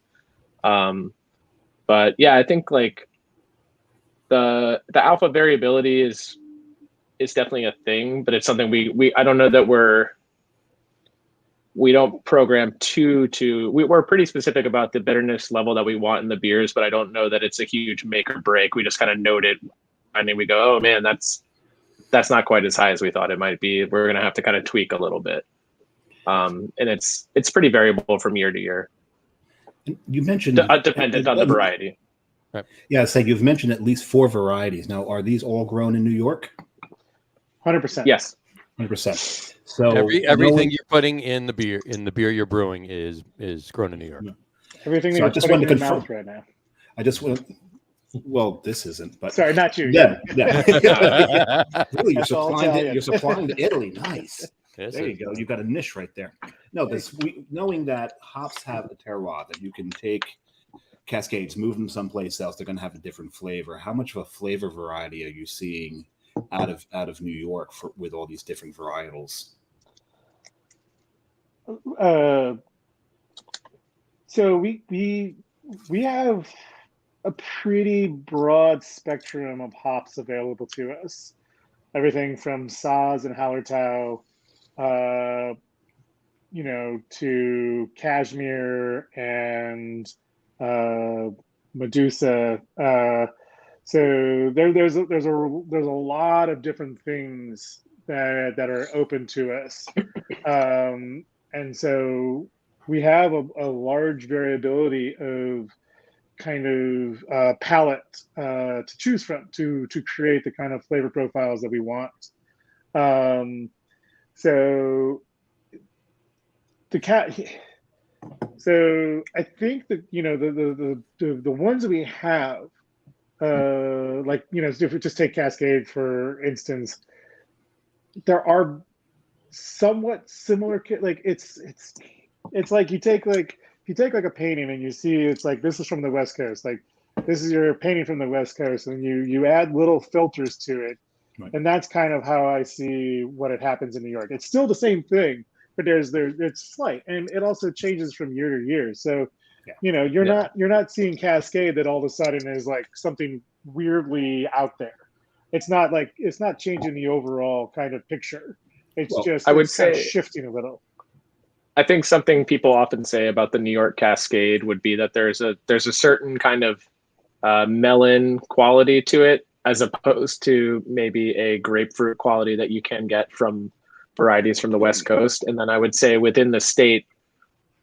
But yeah, I think like the alpha variability is definitely a thing, but it's something I don't know that we don't program we're pretty specific about the bitterness level that we want in the beers, but I don't know that it's a huge make or break. We just kind of note it, and then we go, oh man, that's not quite as high as we thought it might be. We're going to have to kind of tweak a little bit. And it's pretty variable from year to year. You mentioned dependent on the variety. Right. Yeah, so you've mentioned at least 4 varieties. Now, are these all grown in New York? 100%. Yes. 100%. So everything you're putting in the beer you're brewing is grown in New York. Everything So that you're putting in your mouth right now. I just want. Well, this isn't, but sorry, not you. Yeah. Really, you're supplying to Italy. Nice. Yes, there you go. You've got a niche right there. No, knowing that hops have a terroir that you can take Cascades, move them someplace else, they're going to have a different flavor. How much of a flavor variety are you seeing out of New York with all these different varietals? So we have a pretty broad spectrum of hops available to us. Everything from Saaz and Hallertau, to Cashmere and Medusa. So there's a lot of different things that are open to us, and so we have a large variability of kind of palette to choose from to create the kind of flavor profiles that we want. So I think that the ones that we have, if we just take Cascade for instance, there are somewhat similar. Like it's like you take a painting and you see it's like this is from the West Coast, like this is your painting from the West Coast, and you add little filters to it, right. And that's kind of how I see what it happens in New York. It's still the same thing, but it's slight, and it also changes from year to year. So, you're not seeing Cascade that all of a sudden is like something weirdly out there. It's not changing the overall kind of picture. It's I would say shifting a little. I think something people often say about the New York Cascade would be that there's a certain kind of melon quality to it, as opposed to maybe a grapefruit quality that you can get from varieties from the West Coast. And then I would say within the state,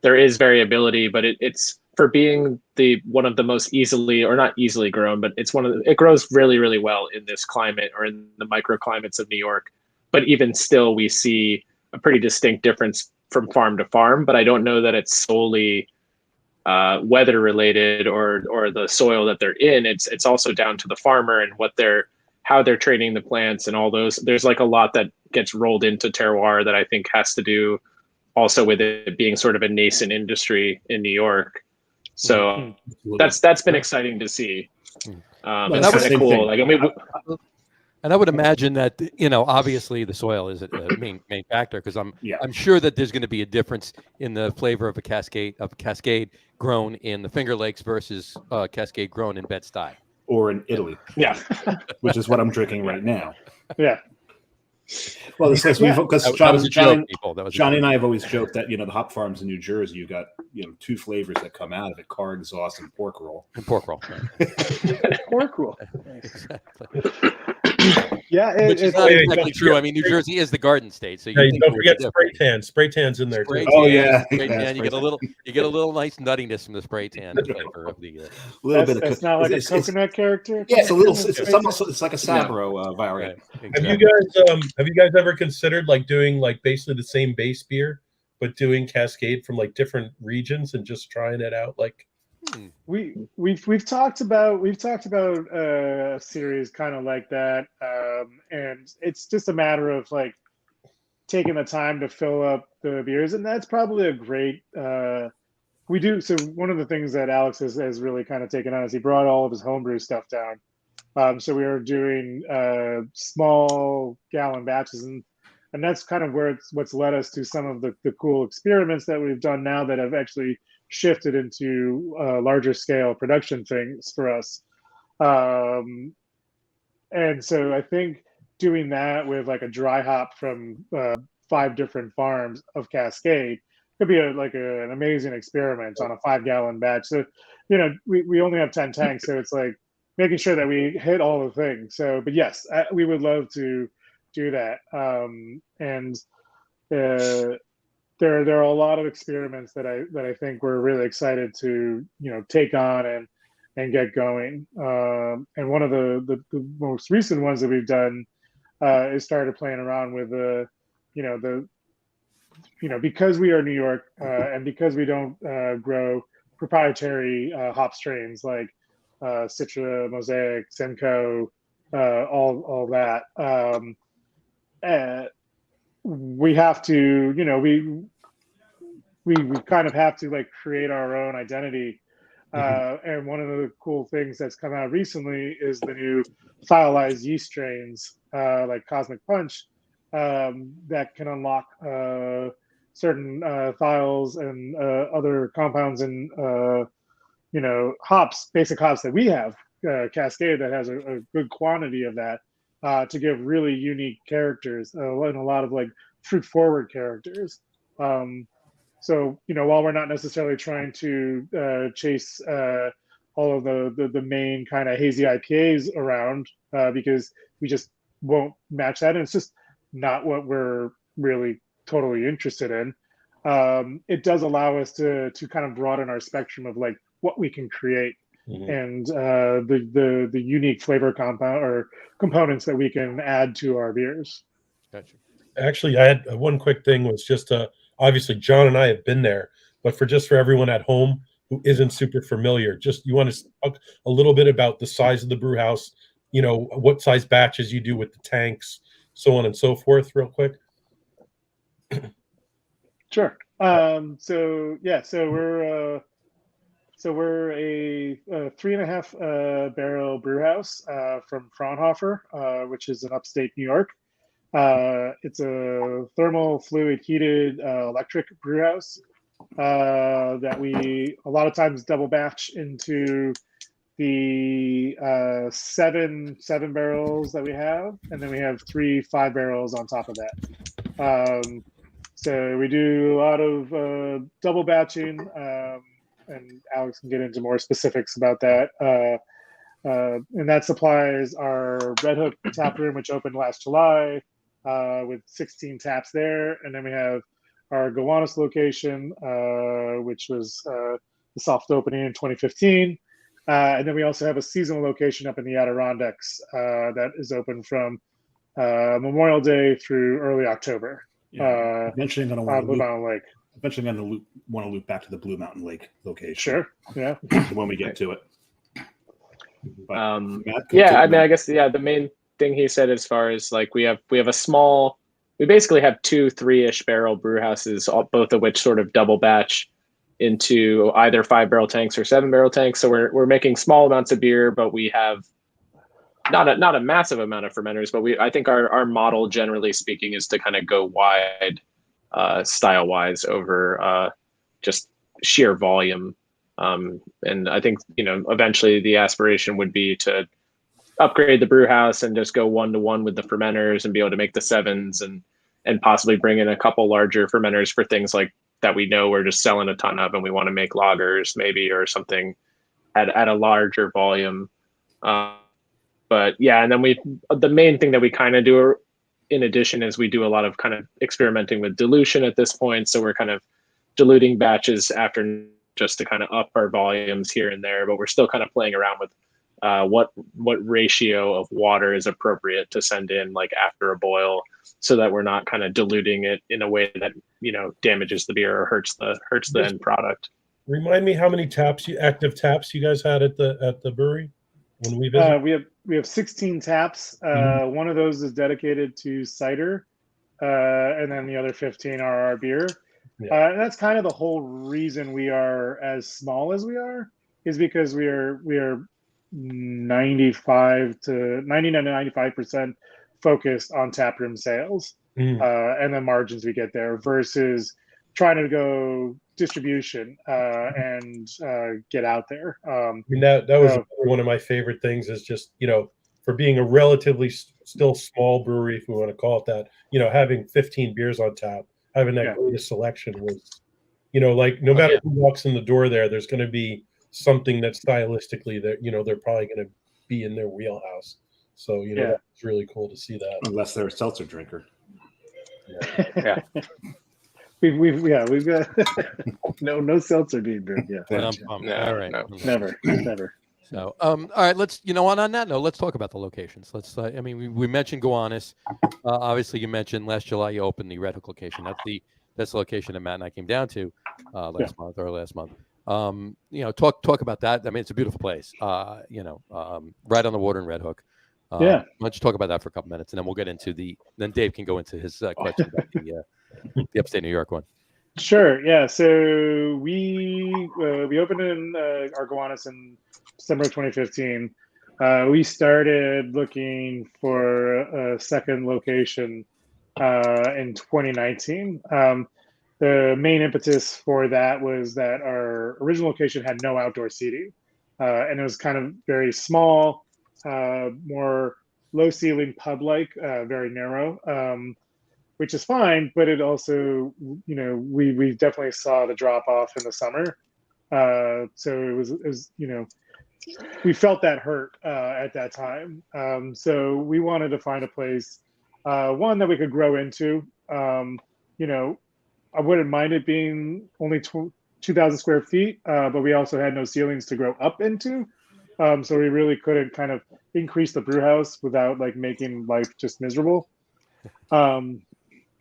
there is variability, but it's for being one of the most easily, or not easily grown, but it grows really, really well in this climate or in the microclimates of New York. But even still, we see a pretty distinct difference from farm to farm, but I don't know that it's solely weather related or the soil that they're in. It's also down to the farmer and how they're training the plants and all those. There's like a lot that gets rolled into terroir that I think has to do also with it being sort of a nascent industry in New York. So that's been exciting to see. It's kind of cool. Like, I mean, and I would imagine that, obviously the soil is a main factor, because I'm sure that there's going to be a difference in the flavor of a Cascade grown in the Finger Lakes versus Cascade grown in Bed-Stuy. Or in Italy. Yeah. Which is what I'm drinking right now. Yeah. Well, because Johnny and I have always joked that, the hop farms in New Jersey, you got, 2 flavors that come out of it: car exhaust and pork roll. And pork roll. Right. Pork roll. Exactly. Yeah, Which is it's not yeah, exactly yeah. true. I mean, New Jersey is the Garden State, so you Hey, think don't it would be forget different. spray tan. Spray tan's in there Spray too. tan, Oh, yeah. spray Yeah, tan. You spray get a little nice nuttiness from the spray tan flavor of the. A little bit of that's not like a coconut character. yeah, it's a little. coming from It's the almost. spray It's like a Yeah. Sabro variant. Right, Have exactly. you guys ever considered like doing like basically the same base beer, but doing Cascade from like different regions and just trying it out? Like, We've talked about a series kind of like that, and it's just a matter of like taking the time to fill up the beers, and that's probably a great. We do so. One of the things that Alex has really kind of taken on is he brought all of his homebrew stuff down. So we are doing small gallon batches, and that's kind of where what's led us to some of the cool experiments that we've done now that have actually shifted into larger scale production things for us. And so I think doing that with like a dry hop from 5 different farms of Cascade could be an amazing experiment on a 5-gallon batch. So, we only have 10 tanks, so it's like making sure that we hit all the things. So, but yes, we would love to do that. And there are a lot of experiments that I think we're really excited to take on and get going. And one of the most recent ones that we've done is started playing around with because we are New York and because we don't grow proprietary hop strains like Citra, Mosaic, Simcoe, all that. We have to, we kind of have to like create our own identity. And one of the cool things that's come out recently is the new thiolized yeast strains like Cosmic Punch that can unlock certain thiols and other compounds and hops, basic hops that we have, Cascade, that has a good quantity of that to give really unique characters and a lot of like fruit forward characters. So while we're not necessarily trying to chase all of the main kind of hazy IPAs around because we just won't match that, and it's just not what we're really totally interested in. It does allow us to kind of broaden our spectrum of like what we can create and the unique flavor compound or components that we can add to our beers. Gotcha. Actually, I had one quick thing was just obviously John and I have been there, but for everyone at home who isn't super familiar, just you want to talk a little bit about the size of the brew house, what size batches you do with the tanks, so on and so forth, real quick. Sure. So we're a 3.5 barrel brew house from Fraunhofer, which is in upstate New York. It's a thermal fluid heated electric brew house that we a lot of times double batch into the 7 barrels that we have, and then we have 3 5 barrels on top of that. So we do a lot of double batching, and Alex can get into more specifics about that. And that supplies our Red Hook tap room, which opened last July with 16 taps there. And then we have our Gowanus location, which was the soft opening in 2015. And then we also have a seasonal location up in the Adirondacks that is open from Memorial Day through early October. Yeah. Eventually, I'm going to Blue Mountain Lake. Eventually, I'm going to want to loop back to the Blue Mountain Lake location. Sure. Yeah. When we get to it. But, I mean, I guess the main thing he said as far as like we have a small, we basically have 2 3-ish barrel brew houses, both of which sort of double batch into either 5 barrel tanks or 7 barrel tanks. So we're making small amounts of beer, but we have not a massive amount of fermenters, but I think our model, generally speaking, is to kind of go wide style wise over just sheer volume. And I think, eventually the aspiration would be to upgrade the brew house and just go 1-to-1 with the fermenters and be able to make the 7s and possibly bring in a couple larger fermenters for things like that we know we're just selling a ton of and we want to make lagers maybe or something at a larger volume. But yeah, and then the main thing that we kind of do in addition is we do a lot of kind of experimenting with dilution at this point. So we're kind of diluting batches after just to kind of up our volumes here and there, but we're still kind of playing around with what ratio of water is appropriate to send in like after a boil, so that we're not kind of diluting it in a way that, you know, damages the beer or hurts the end product. Remind me how many active taps you guys had at the brewery when we visited? We have 16 taps. One of those is dedicated to cider, and then the other 15 are our beer. Yeah. And that's kind of the whole reason we are as small as we are, is because we are 99 to 95% focused on taproom sales and the margins we get there, versus trying to go distribution and get out there. I mean, that was one of my favorite things, is just, you know, for being a relatively still small brewery, if we want to call it that, you know, having 15 beers on tap, having that greatest selection was, you know, like no matter who walks in the door there's going to be something that stylistically that, you know, they're probably going to be in their wheelhouse. So, you know, it's really cool to see that. Unless they're a seltzer drinker. Yeah. We've got no seltzer being brewed. Yeah. All right. No, never. So, all right, let's, you know, on that note, let's talk about the locations. Let's, I mean, we mentioned Gowanus. Obviously, you mentioned last July you opened the Red Hook location. That's the location that Matt and I came down to last month. You know, talk about that. I mean, it's a beautiful place. You know, right on the water in Red Hook. Why don't you talk about that for a couple minutes, and then we'll get into then Dave can go into his question about the upstate New York one. Sure. Yeah. So we opened in our Gowanus in December of 2015. We started looking for a second location in 2019. The main impetus for that was that our original location had no outdoor seating, and it was kind of very small, more low ceiling pub-like, very narrow, which is fine, but it also, you know, we definitely saw the drop off in the summer. So it was, you know, we felt that hurt at that time. So we wanted to find a place, one that we could grow into. You know, I wouldn't mind it being only 2,000 square feet, but we also had no ceilings to grow up into. So we really couldn't kind of increase the brew house without like making life just miserable.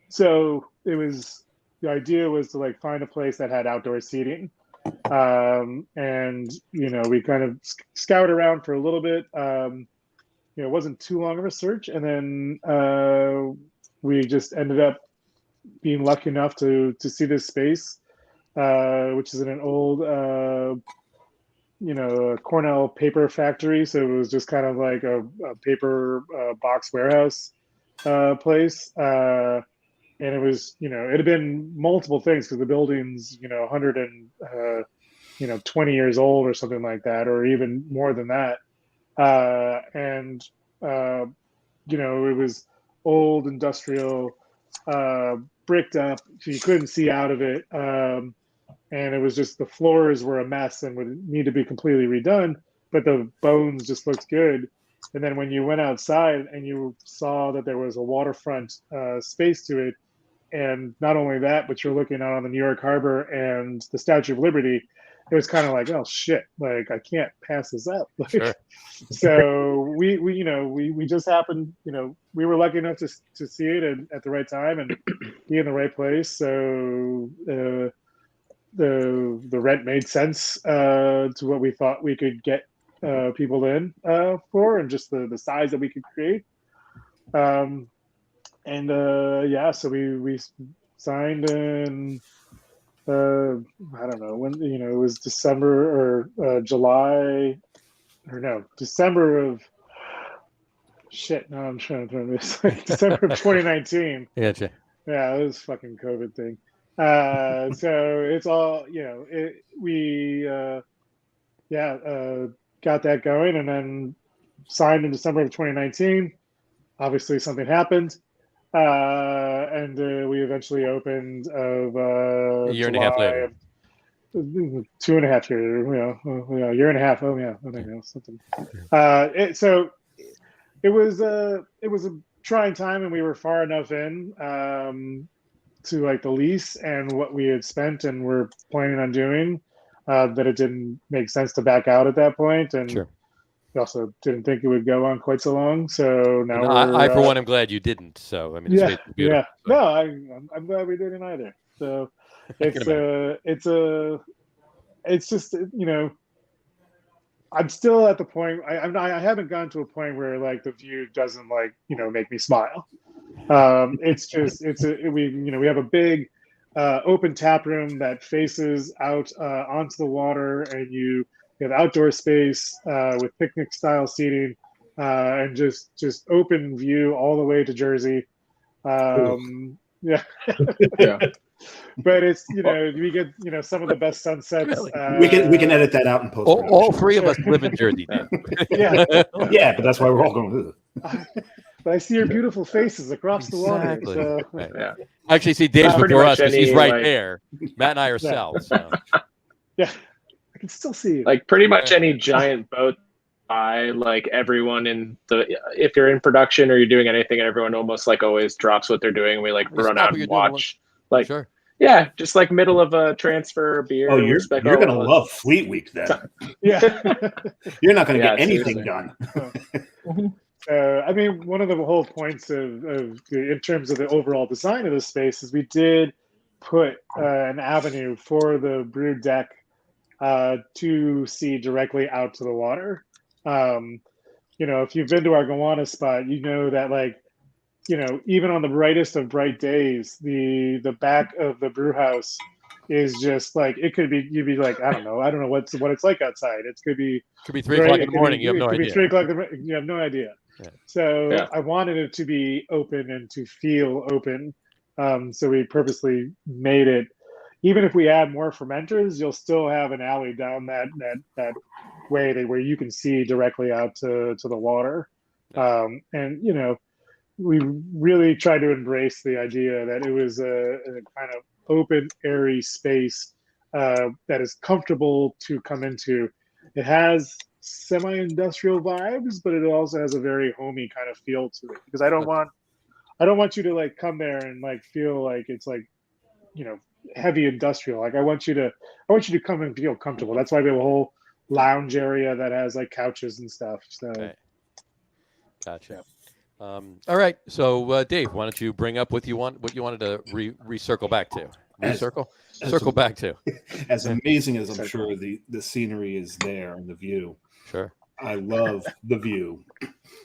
So the idea was to like find a place that had outdoor seating. And, you know, we kind of scouted around for a little bit. You know, it wasn't too long of a search. And then we just ended up being lucky enough to see this space, which is in an old, you know, Cornell paper factory. So it was just kind of like a paper box warehouse place. And it was, you know, it had been multiple things because the building's, you know, 20 years old or something like that, or even more than that. And, you know, it was old industrial, bricked up, so you couldn't see out of it. And it was just the floors were a mess and would need to be completely redone, but the bones just looked good. And then when you went outside and you saw that there was a waterfront space to it, and not only that, but you're looking out on the New York Harbor and the Statue of Liberty, it was kind of like, oh shit, like I can't pass this up. Like, sure. So we just happened, you know, we were lucky enough to see it at the right time and be in the right place. So the rent made sense to what we thought we could get people in for, and just the size that we could create. So we signed in, I don't know when, you know, it was December or July, or no, December of shit. No, I'm trying to remember this. Like December of 2019. Gotcha. Yeah, it was fucking COVID thing. So it's all, you know, we got that going, and then signed in December of 2019. Obviously something happened. And we eventually opened a year and a half later. 2.5 years, you know, a year and a half. Oh yeah, I think that was something. So it was a trying time, and we were far enough in to like the lease and what we had spent and were planning on doing that it didn't make sense to back out at that point, and Sure. we also didn't think it would go on quite so long. So now I for one, am glad you didn't. So I mean, yeah, it's beautiful. So. No, I'm glad we didn't either. So it's just, you know, I'm still at the point. I haven't gotten to a point where like the view doesn't like, you know, make me smile. It's just we have a big open tap room that faces out onto the water, and you have outdoor space with picnic style seating and just open view all the way to Jersey. Yeah. Yeah. But it's, you know, we get, you know, some of the best sunsets. Really? We can edit that out in post. All three of us live in Jersey. Yeah. Yeah, but that's why we're all going. But I see your beautiful faces across the water. Exactly. So. Right. Yeah. Actually, see, Dave's Pretty before much us because he's any, right like- there. Matt and I are south. So. Yeah, I can still see you. Like pretty much any giant boat like everyone if you're in production or you're doing anything, everyone almost like always drops what they're doing, and we like We run stop out what you're and doing, watch. Like Sure. yeah, just like middle of a transfer of beer. Oh, we you're expect, gonna let's- love Fleet Week then. Yeah. You're not gonna Yeah, get anything seriously. done. I mean, one of the whole points in terms of the overall design of the space is we did put an avenue for the brew deck to see directly out to the water. You know, if you've been to our Gowanus spot, you know that, like, you know, even on the brightest of bright days, the back of the brew house is just like, it could be, you'd be like, I don't know what it's like outside. It could be 3 o'clock in the morning. You have no It could be idea. 3 o'clock. You have no idea. Yeah. So Yeah. I wanted it to be open and to feel open. So we purposely made it. Even if we add more fermenters, you'll still have an alley down that way where you can see directly out to the water. And you know, we really tried to embrace the idea that it was a kind of open, airy space that is comfortable to come into. It has semi-industrial vibes, but it also has a very homey kind of feel to it. Because I don't want you to like come there and like feel like it's like, you know, heavy industrial. Like I want you to come and feel comfortable. That's why we have a whole lounge area that has like couches and stuff. So. Right. Gotcha. All right. So, Dave, why don't you bring up what you wanted to recircle back to? Circle back to. As amazing as I'm sure the scenery is there and the view. Sure. I love the view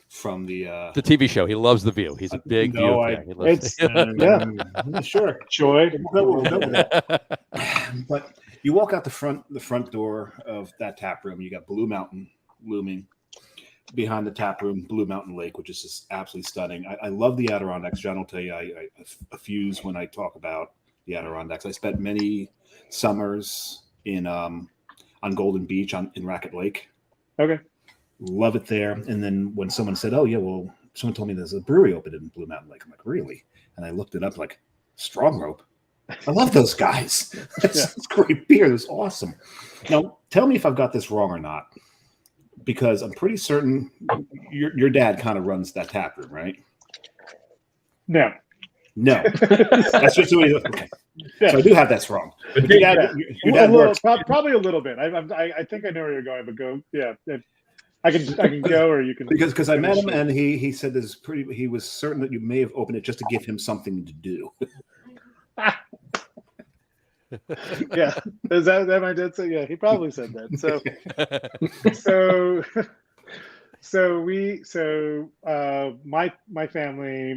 from the TV show. He loves the view. He's a big view fan. He loves sure. Joy. But you walk out the front door of that tap room, you got Blue Mountain looming. Behind the tap room, Blue Mountain Lake, which is just absolutely stunning. I love the Adirondacks. John will tell you I effuse when I talk about the Adirondacks. I spent many summers in on Golden Beach in Racket Lake. Okay. Love it there. And then when someone said, "Oh yeah, well," someone told me there's a brewery open in Blue Mountain Lake. I'm like, really? And I looked it up, like Strong Rope. I love those guys. It's great beer. It's awesome. Now, tell me if I've got this wrong or not. Because I'm pretty certain your dad kind of runs that tap room, right? No. That's just the way. Okay. Yeah. So I do have this wrong. But your dad works. Probably a little bit. I think I know where you're going, but go. Yeah, I can go, or you can. Because I met him and he said he was certain that you may have opened it just to give him something to do. Yeah, is that my dad said? Yeah, he probably said that. My family,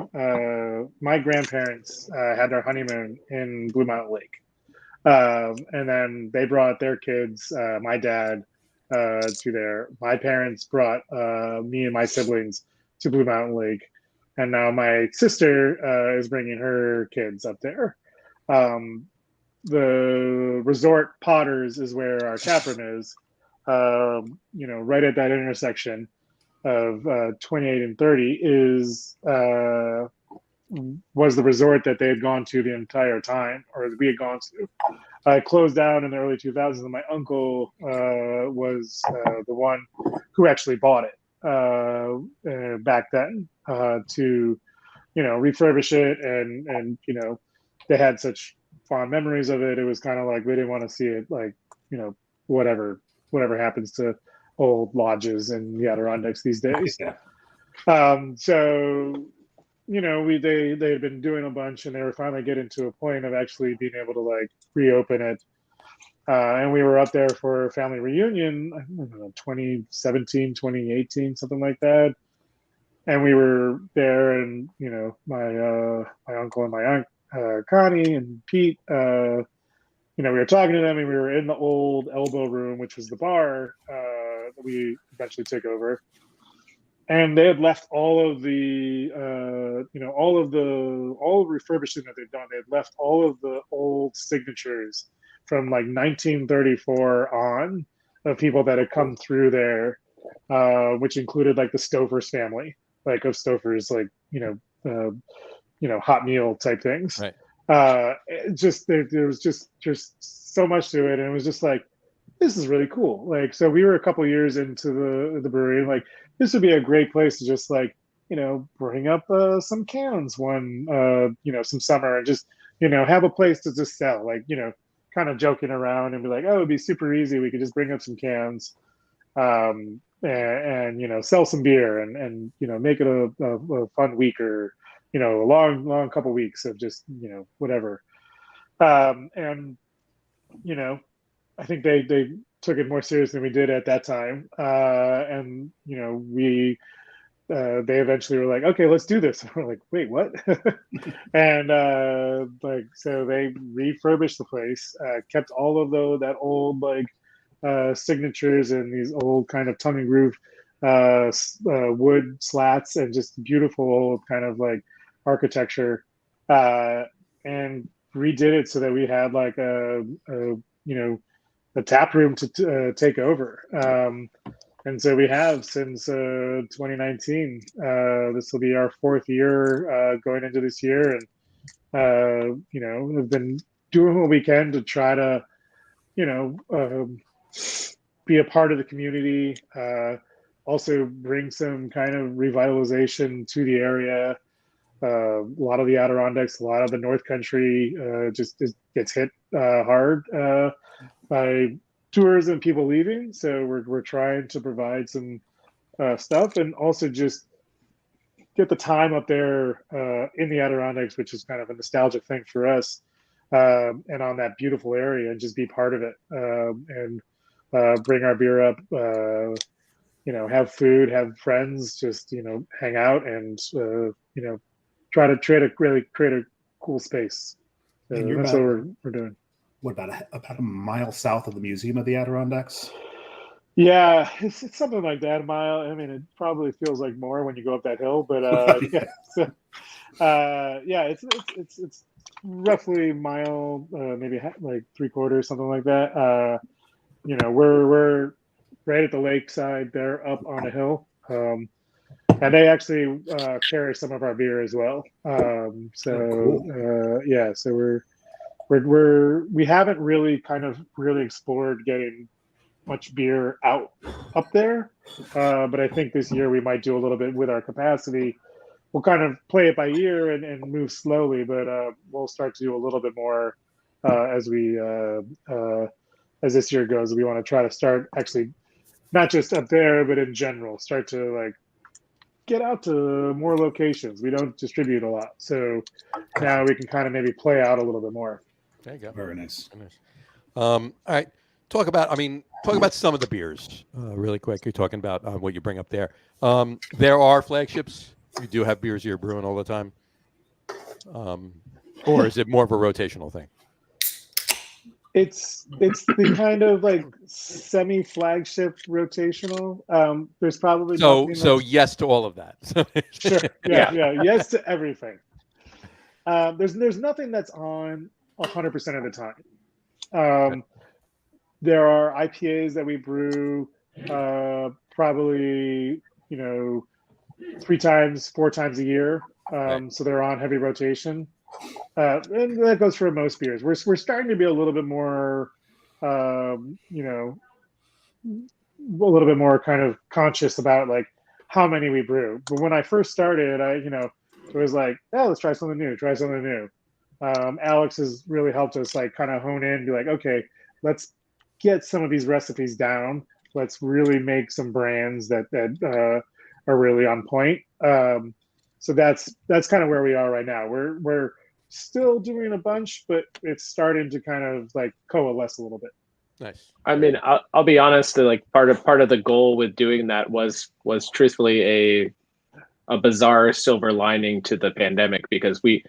my grandparents had their honeymoon in Blue Mountain Lake, and then they brought their kids, my dad, to there. My parents brought me and my siblings to Blue Mountain Lake, and now my sister is bringing her kids up there. The resort Potters is where our taproom is, you know, right at that intersection of 28 and 30 was the resort that they had gone to the entire time, or we had gone to. It closed down in the early 2000s, and my uncle was the one who actually bought it. back then to, refurbish it. And, they had such fond memories of it. It was kind of like, we didn't want to see it like, whatever happens to old lodges in the Adirondacks these days. Yeah. So, they had been doing a bunch, and they were finally getting to a point of actually being able to like reopen it. And we were up there for a family reunion, I don't know, 2017, 2018, something like that. And we were there, and my uncle and my aunt Connie and Pete, we were talking to them, and we were in the old Elbow Room, which was the bar that we eventually took over. And they had left all of the, all the refurbishing that they'd done. They had left all of the old signatures from like 1934 on of people that had come through there, which included like the Stouffer's family, like of Stouffer's, like hot meal type things. Right. There was just so much to it, and it was just like, this is really cool. Like, so we were a couple years into the brewery, and like, this would be a great place to just like, bring up some cans some summer, and just, have a place to just sell, like, kind of joking around and be like, oh, it'd be super easy. We could just bring up some cans, and sell some beer, and make it a fun week, or, a long couple weeks of just, whatever. And, I think they took it more serious than we did at that time. And, they eventually were like, okay, let's do this. And we're like, wait, what? And so they refurbished the place, kept all of that old signatures and these old kind of tongue and groove wood slats, and just beautiful old kind of like architecture, and redid it so that we had like a tap room to take over. And so we have since 2019. This will be our 4th year going into this year, and we've been doing what we can to try to be a part of the community, also bring some kind of revitalization to the area. A lot of the Adirondacks, a lot of the North Country just gets hit hard by tourism, people leaving. So we're trying to provide some stuff, and also just get the time up there in the Adirondacks, which is kind of a nostalgic thing for us, and on that beautiful area, and just be part of it, and bring our beer up, have food, have friends, just hang out, and try to create a cool space. And that's what we're doing. What about a mile south of the Museum of the Adirondacks? Yeah, it's something like that, a mile. I mean, it probably feels like more when you go up that hill, but it's roughly a mile, maybe like 3/4, something like that. We're right at the lakeside. They're up on a hill, and they actually carry some of our beer as well. So we haven't really explored getting much beer out up there, but I think this year we might do a little bit with our capacity. We'll kind of play it by ear and move slowly, but we'll start to do a little bit more as this year goes. We want to try to start actually not just up there, but in general, start to like get out to more locations. We don't distribute a lot, so now we can kind of maybe play out a little bit more. There you go. Very nice. All right. Talk about some of the beers really quick. You're talking about what you bring up there. There are flagships. You do have beers you're brewing all the time. Or is it more of a rotational thing? It's the kind of like semi-flagship rotational. There's probably so yes to all of that. Sure. Yeah. Yes to everything. There's nothing that's on 100% of the time. There are IPAs that we brew probably 3 times, 4 times a year. So they're on heavy rotation. And that goes for most beers. We're starting to be a little bit more, a little bit more kind of conscious about like how many we brew. But when I first started, it was like, oh, let's try something new. Alex has really helped us like kind of hone in, be like, okay, let's get some of these recipes down. Let's really make some brands that are really on point. So that's kind of where we are right now. We're still doing a bunch, but it's starting to kind of like coalesce a little bit. Nice. I mean, I'll be honest. Like part of the goal with doing that was truthfully a bizarre silver lining to the pandemic, because we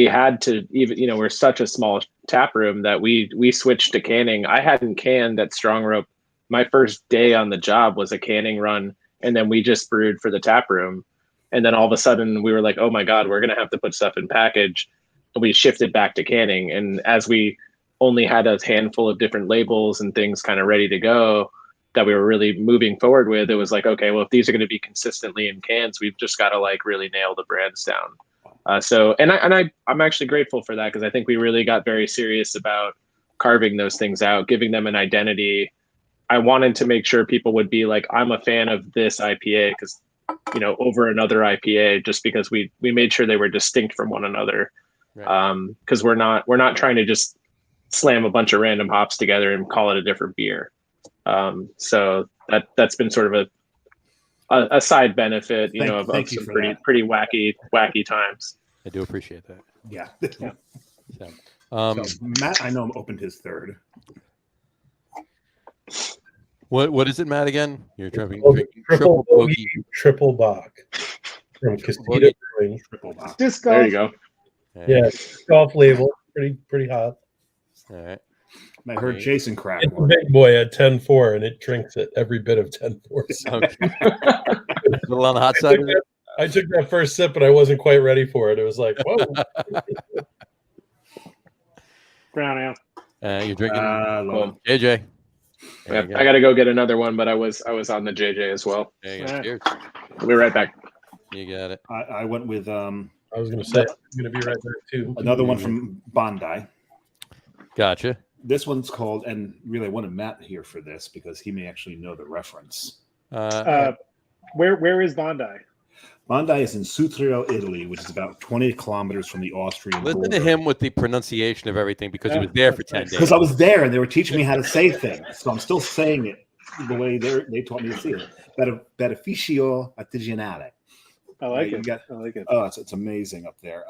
had to, even we're such a small tap room that we switched to canning. I hadn't canned at Strong Rope. My first day on the job was a canning run, and then we just brewed for the tap room. And then all of a sudden we were like, oh my God, we're gonna have to put stuff in package. And we shifted back to canning. And as we only had a handful of different labels and things kind of ready to go that we were really moving forward with, it was like, okay, well, if these are going to be consistently in cans, we've just got to like really nail the brands down. I'm actually grateful for that, because I think we really got very serious about carving those things out, giving them an identity. I wanted to make sure people would be like, I'm a fan of this IPA because, over another IPA, just because we made sure they were distinct from one another. Right. Because we're not trying to just slam a bunch of random hops together and call it a different beer. So that's been sort of a side benefit, of some pretty wacky times. I do appreciate that. Yeah. So, Matt, I know, opened his third. What is it, Matt? Again, you're drinking triple bogey, triple bock from Casita Brewing. Triple bock. There you go. Yeah, golf label, pretty hot. All right. I heard Jason crack It's a one. big boy at 10.4, and it drinks it every bit of 10.4. Okay. A little on the hot side. I took that first sip, and I wasn't quite ready for it. It was like, whoa. Brown ale. You're drinking Cool. JJ. I got to go get another one, but I was on the JJ as well. There you go. Cheers. We'll be right back. You got it. I went with I was going to say, I'm going to be right there too. another one from Bondi. Gotcha. This one's called, and really I wanted Matt here for this because he may actually know the reference. Where is Bondi? Bondi is in Sutrio, Italy, which is about 20 kilometers from the Austrian Listen border. to him with the pronunciation of everything, because he was there for 10 days. Because I was there and they were teaching me how to say things. So I'm still saying it the way they taught me to say it. Beneficio artigianale. I like it. I like it. Oh, it's amazing up there.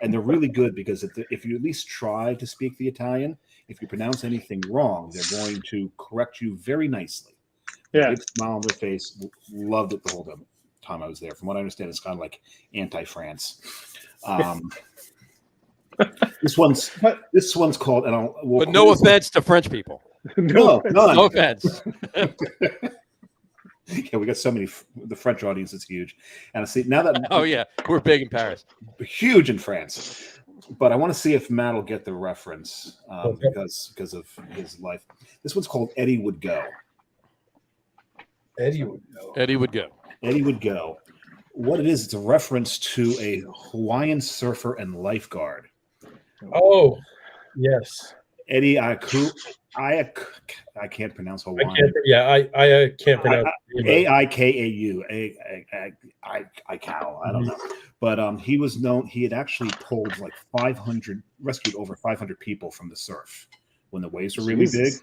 And they're really good because if you at least try to speak the Italian, if you pronounce anything wrong, they're going to correct you very nicely. Yeah. Big smile on their face. Loved it the whole time I was there. From what I understand, it's kind of like anti-France. This one's called, but no offense to French people. No, none. No offense. Yeah, we got so many. The French audience is huge, and I see now that. Oh yeah, we're big in Paris. Huge in France, but I want to see if Matt will get the reference because of his life. This one's called Eddie Would Go. Eddie would go. Eddie would go. Eddie Would Go. What it is, it's a reference to a Hawaiian surfer and lifeguard. Oh, yes. Eddie Aikau. I can't pronounce Hawaiian. I can't pronounce Aikau. Aikau. I don't know. But he was known. He had actually pulled like 500, rescued over 500 people from the surf when the waves were really big.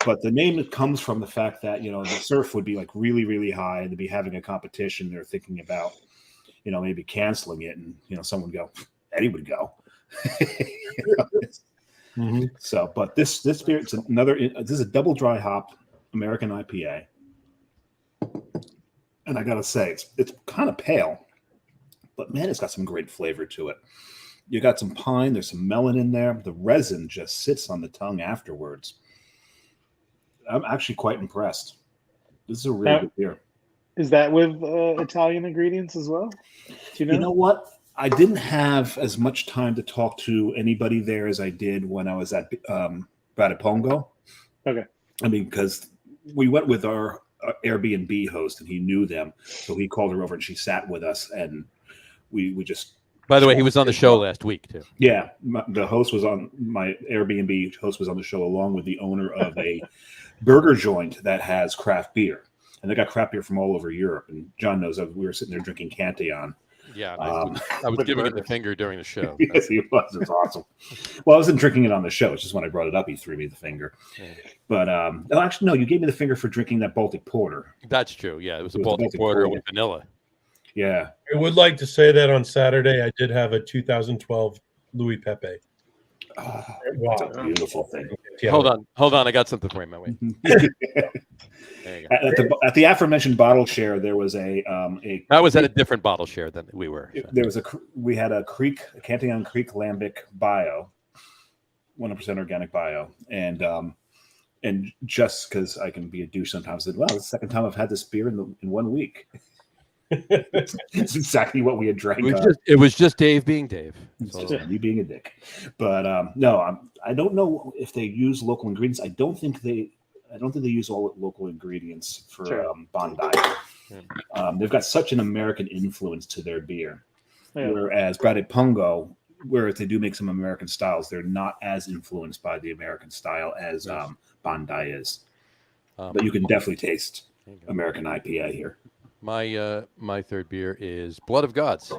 But the name comes from the fact that the surf would be like really, really high, and to be having a competition. They're thinking about maybe canceling it, and someone would go, Eddie would go. Mm-hmm. So, but this beer, this is a double dry hop American IPA, and I gotta say it's kind of pale, but man, it's got some great flavor to it. You got some pine, there's some melon in there. The resin just sits on the tongue afterwards. I'm actually quite impressed. This is a really good beer. Is that with Italian ingredients as well? Do you know? You know what? I didn't have as much time to talk to anybody there as I did when I was at Bradipongo. Okay. I mean, because we went with our Airbnb host and he knew them. So he called her over and she sat with us and we just. By the way, he was on the show last week too. Yeah. My Airbnb host was on the show along with the owner of a burger joint that has craft beer. and they got crap beer from all over Europe. And John knows that we were sitting there drinking Cantillon. Yeah, I was giving it the finger during the show. Yes, he was. It's awesome. Well, I wasn't drinking it on the show. It's just when I brought it up, he threw me the finger. Yeah. But actually, no, you gave me the finger for drinking that Baltic Porter. That's true. Yeah, it was a Baltic Porter with vanilla. Yeah. I would like to say that on Saturday I did have a 2012 Louis Pepe. Oh, wow, that's a beautiful thing. Yeah. Hold on. I got something for you, my way. There you go. At the aforementioned bottle share, there was a. I was at a different bottle share than we were. So. There was we had a Cantillon Creek Lambic Bio, 100% organic bio, and just because I can be a douche sometimes, I said, "Well, it's the second time I've had this beer in 1 week." It's exactly what we had drank. It was just Dave being Dave. It's just me being a dick. But no, I don't know if they use local ingredients. I don't think they use all local ingredients for Bondi. They've got such an American influence to their beer, whereas Brade Pungo, whereas they do make some American styles, they're not as influenced by the American style as Bondi is. But you can definitely taste American IPA here. My third beer is Blood of Gods.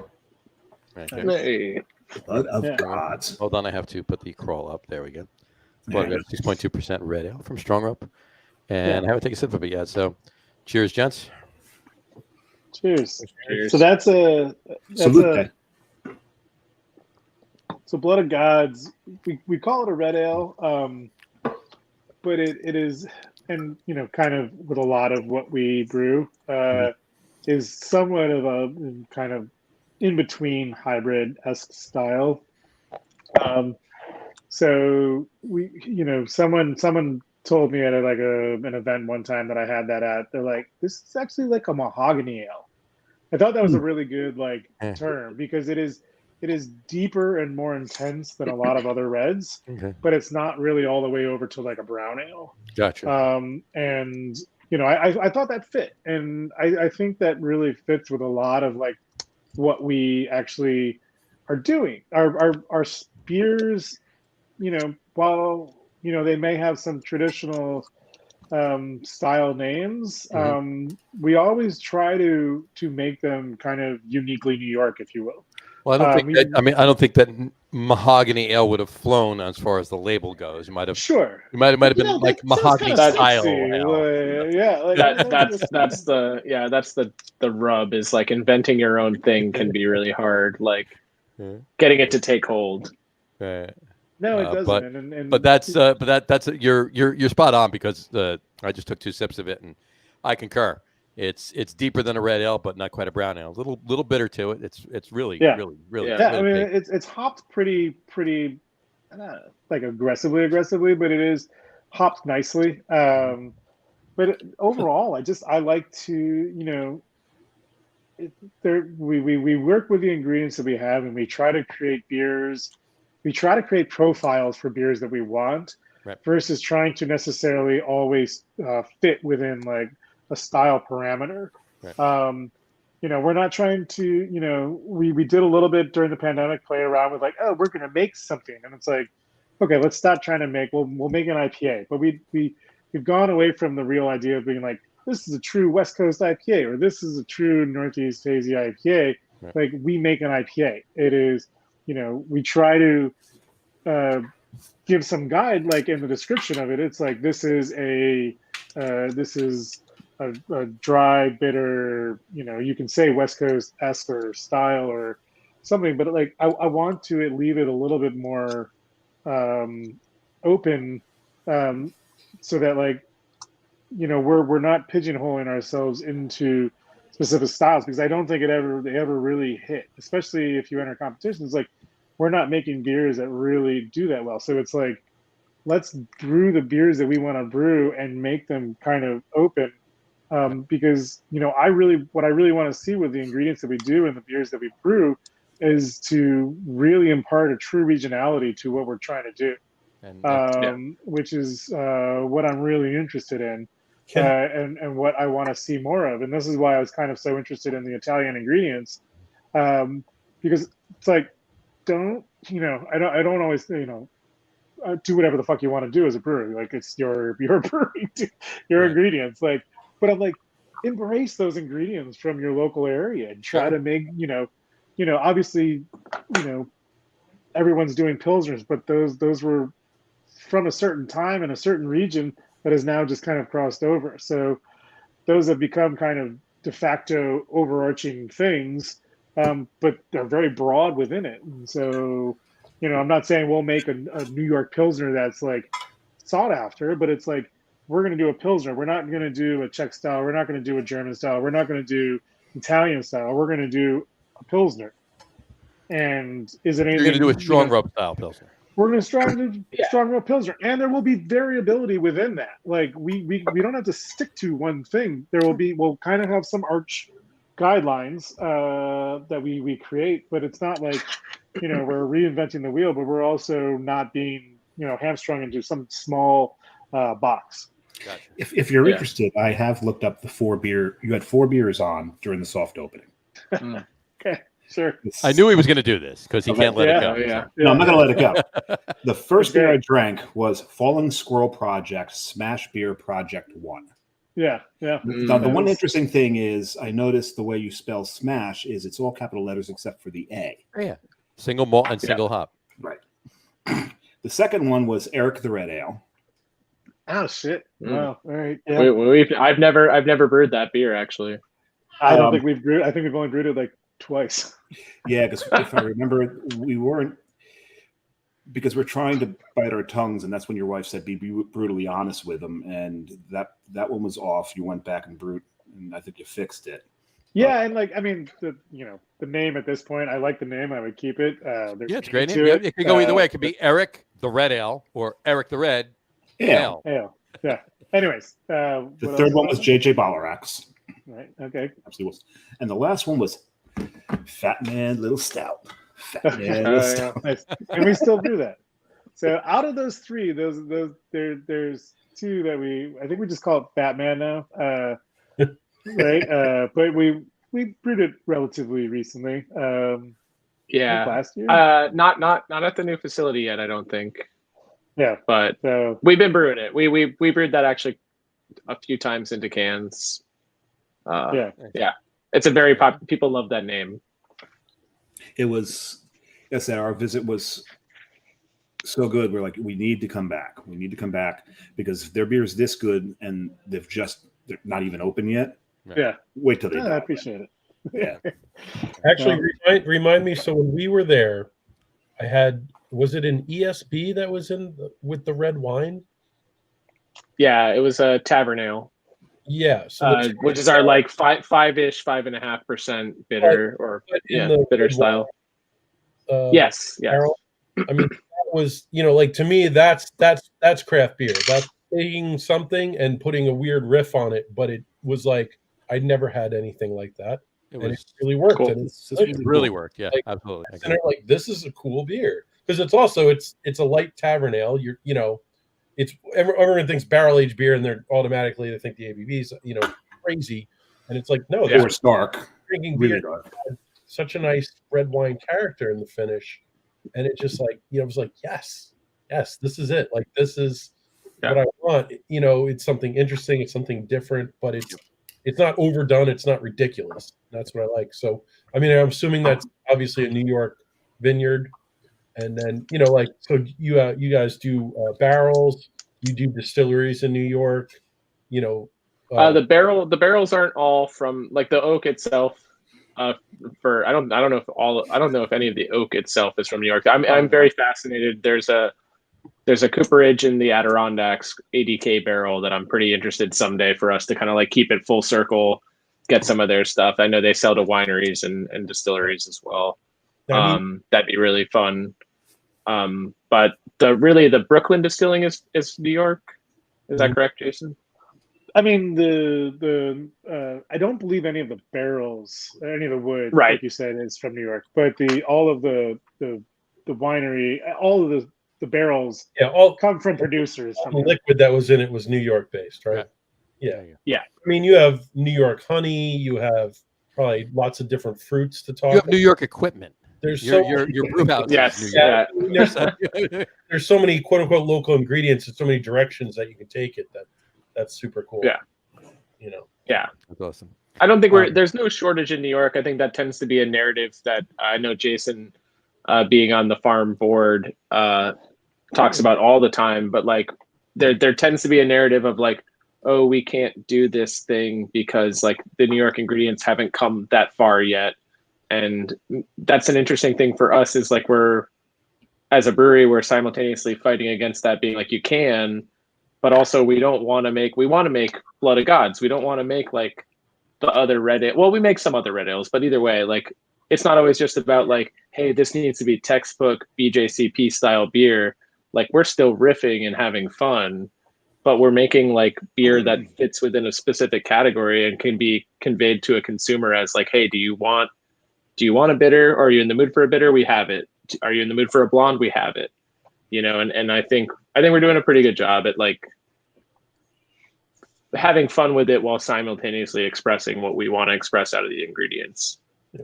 Right there. Hey. Blood of Gods. Hold on, I have to put the crawl up. There we go. Blood of Gods, 6.2% red ale from Strong Rope. And I haven't taken a sip of it yet. So cheers, gents. Cheers. Cheers. So that's a so Blood of Gods, we call it a red ale, but it is, and kind of with a lot of what we brew, is somewhat of a kind of in between hybrid-esque style. So we, someone told me at an event one time that I had that at. They're like, "This is actually like a mahogany ale." I thought that was a really good term, because it is deeper and more intense than a lot of other reds, but it's not really all the way over to like a brown ale. Gotcha. And I thought that fit, and I think that really fits with a lot of like what we actually are doing. Our beers, while they may have some traditional style names, we always try to make them kind of uniquely New York, if you will. Well, I don't think that mahogany ale would have flown as far as the label goes. You might have been like mahogany style ale. That's the rub, is like inventing your own thing can be really hard. Like getting it to take hold. Right. No, it doesn't. But that's you're spot on, because I just took 2 sips of it and I concur. It's deeper than a red ale, but not quite a brown ale. Little bitter to it. It's really. Yeah. Really. I mean, it's hopped pretty like aggressively, but it is hopped nicely. But overall, I like to we work with the ingredients that we have, and we try to create beers. We try to create profiles for beers that we want, versus trying to necessarily always fit within like a style parameter. We're not trying to, we did a little bit during the pandemic, play around with like, oh, we're going to make something. And it's like, okay, let's stop trying to make, we'll make an IPA. But we've gone away from the real idea of being like, this is a true West Coast IPA, or this is a true Northeast Hazy IPA. Like, we make an IPA. It is, we try to give some guide, like in the description of it. It's like, this is a dry, bitter, you can say West Coast-esque or style or something, but like I want to leave it a little bit more open, so that like, we're not pigeonholing ourselves into specific styles, because I don't think they ever really hit, especially if you enter competitions. Like, we're not making beers that really do that well. So it's like, let's brew the beers that we want to brew and make them kind of open. Because what I really want to see with the ingredients that we do and the beers that we brew is to really impart a true regionality to what we're trying to do, which is what I'm really interested in, and what I want to see more of. And this is why I was kind of so interested in the Italian ingredients, because it's like, I don't always do whatever the fuck you want to do as a brewery. Like, it's your brewery, your ingredients. Like, but I'm like, embrace those ingredients from your local area and try to make, obviously, everyone's doing pilsners, but those were from a certain time in a certain region that has now just kind of crossed over. So those have become kind of de facto overarching things, but they're very broad within it. And so, I'm not saying we'll make a New York Pilsner that's like sought after, but it's like, we're going to do a Pilsner. We're not going to do a Czech style. We're not going to do a German style. We're not going to do Italian style. We're going to do a Pilsner. And is it anything? You're going to do a strong rope style Pilsner. We're going to do strong rope Pilsner. And there will be variability within that. Like we don't have to stick to one thing. We'll kind of have some arch guidelines that we create, but it's not like, we're reinventing the wheel, but we're also not being, hamstrung into some small box. Gotcha. If you're interested, I have looked up the 4 beer. You had 4 beers on during the soft opening. Okay, sure. I knew he was going to do this because he can't let it go. Yeah. No, I'm not going to let it go. The first beer I drank was Falling Squirrel Project Smash Beer Project 1. Yeah. Now, the one interesting thing is I noticed the way you spell smash is it's all capital letters except for the A. Yeah. Single malt and single hop. Right. The second one was Eric the Red Ale. Oh shit! Wow. All right. Yeah. I've never brewed that beer actually. I don't think we've brewed. I think we've only brewed it like twice. Yeah, because if I remember, we weren't, because we're trying to bite our tongues, and that's when your wife said be brutally honest with them, and that one was off. You went back and brewed, and I think you fixed it. Yeah, and the name at this point, I like the name. I would keep it. It's a great name. It could go either way. It could be Eric the Red Ale or Eric the Red Ale. Yeah. Anyways, the third one was JJ Ballarax. Right. Okay. Absolutely was. And the last one was Fat Man Little Stout. Fat Man Little Stout. Nice. And we still do that. So out of those 3, there's 2 that I think we just call it Fat Man now. Right. But we brewed it relatively recently. Last year. Not at the new facility yet, I don't think. Yeah. But we've been brewing it. We brewed that actually a few times into cans. Yeah. It's a very people love that name. It was, like I said, our visit was so good. We're like, we need to come back. We need to come back because their beer is this good and they're not even open yet. Yeah. Wait till they I appreciate it. Yeah. Actually, remind me. So when we were there, was it an ESB that was with the red wine? Yeah, it was a tavern ale. Yeah, so which is our like 5.5% bitter bitter style. Yes. Barrel. I mean, that was to me that's craft beer. That's taking something and putting a weird riff on it, but it was like I'd never had anything like that. It really worked. Cool. And It really worked. Yeah, absolutely. And like this is a cool beer because it's a light tavern ale. It's everyone thinks barrel aged beer, and they think the ABV's crazy, and it's like no, they were stark. Drinking beer had such a nice red wine character in the finish, and it just like it was like yes, this is it. Like this is what I want. It's something interesting, it's something different, but it's not overdone, it's not ridiculous. That's what I like. So I mean, I'm assuming that's obviously a New York vineyard. And then, so you guys do barrels, you do distilleries in New York, the barrels aren't all from like the oak itself. I don't know if any of the oak itself is from New York. I'm very fascinated. There's a cooperage in the Adirondacks ADK barrel that I'm pretty interested someday for us to kind of like keep it full circle, get some of their stuff. I know they sell to wineries and distilleries as well. That'd be really fun. But the Brooklyn distilling is New York. Is that correct, Jason? I mean, I don't believe any of the barrels, any of the wood, like you said, is from New York. But all of the winery, all of the barrels, all come from producers. The liquid that was in it was New York based, right? Yeah. I mean, you have New York honey. You have probably lots of different fruits to talk. You have New York equipment. There's your brew house. Yes. There's so many quote unquote local ingredients and so many directions that you can take it. That's super cool. Yeah. Yeah. That's awesome. I don't think there's no shortage in New York. I think that tends to be a narrative that I know Jason, being on the farm board, talks about all the time. But like, there tends to be a narrative of like, oh, we can't do this thing because like the New York ingredients haven't come that far yet. And that's an interesting thing for us is like as a brewery, we're simultaneously fighting against that, being like, you can, but also we want to make Blood of Gods. We don't want to make like the other red ale. Well, we make some other red ales, but either way, like it's not always just about like, hey, this needs to be textbook BJCP style beer. Like we're still riffing and having fun, but we're making like beer that fits within a specific category and can be conveyed to a consumer as like, hey, do you want a bitter? Or are you in the mood for a bitter? We have it. Are you in the mood for a blonde? We have it. You know, and I think we're doing a pretty good job at like having fun with it while simultaneously expressing what we want to express out of the ingredients. Yeah.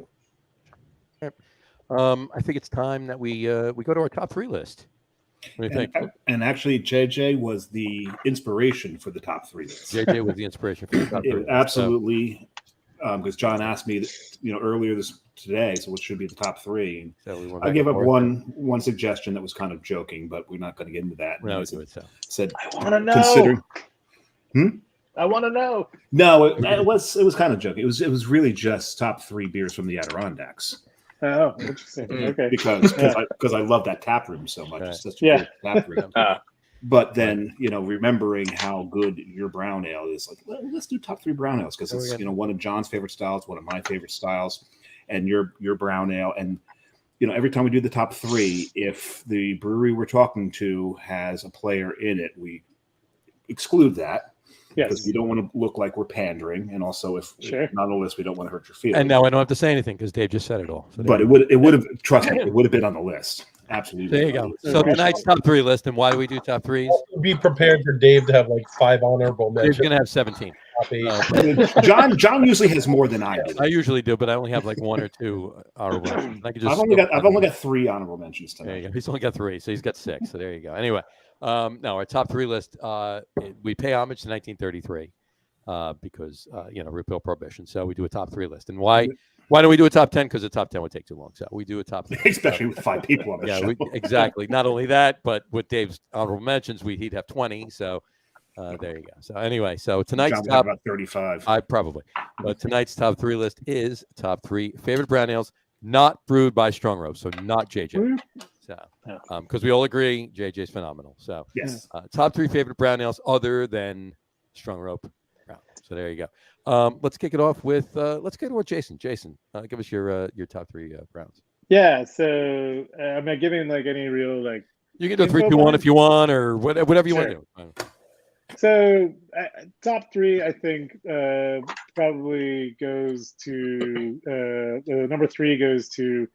I think it's time that we go to our top 3 list. What do you think? And actually, JJ was the inspiration for the top 3 list. JJ was the inspiration for the top 3 list. Absolutely, because John asked me, earlier today, so what should be the top 3? So I gave up one suggestion that was kind of joking, but we're not going to get into that. No, do it. So said, I want to know. Considering, I want to know. No, it was kind of joking. It was really just top 3 beers from the Adirondacks. Oh, interesting. Okay. Because I love that tap room so much. It's such a good tap room. But then, remembering how good your brown ale is, like, let's do top 3 brown ales because it's, one of John's favorite styles, one of my favorite styles, and your brown ale. And, every time we do the top 3, if the brewery we're talking to has a player in it, we exclude that. Because we don't want to look like we're pandering, and also if not on the list, we don't want to hurt your feelings. And now I don't have to say anything because Dave just said it all. So but it would have trust me, it would have been on the list. Absolutely. There you go. So tonight's top 3 list, and why do we do top 3s? Be prepared for Dave to have like 5 honorable mentions. He's going to have 17. John usually has more than I do. I usually do, but I only have like 1 or 2 honorable mentions. I've only got 3 honorable mentions tonight. There you go. He's only got 3, so he's got 6. So there you go. Anyway, no, our top 3 list. We pay homage to 1933 because repeal prohibition. So we do a top 3 list, and why don't we do a top 10? Because the top 10 would take too long. So we do a top 3, especially with 5 people on the show. Exactly. Not only that, but with Dave's honorable mentions, he'd have 20. So. There you go. So anyway, tonight's John top about 35. I probably, but tonight's top 3 list is top 3 favorite brown ales, not brewed by Strong Rope, so not JJ. So, because we all agree JJ's phenomenal. So yes, top 3 favorite brown ales other than Strong Rope. So there you go. Let's kick it off with Jason. Jason, give us your top 3 browns. Yeah. So I'm not giving like any real like. You can do 3, 2, 1 if you want, or whatever you want to do. So top 3, I think probably goes to the number 3 goes to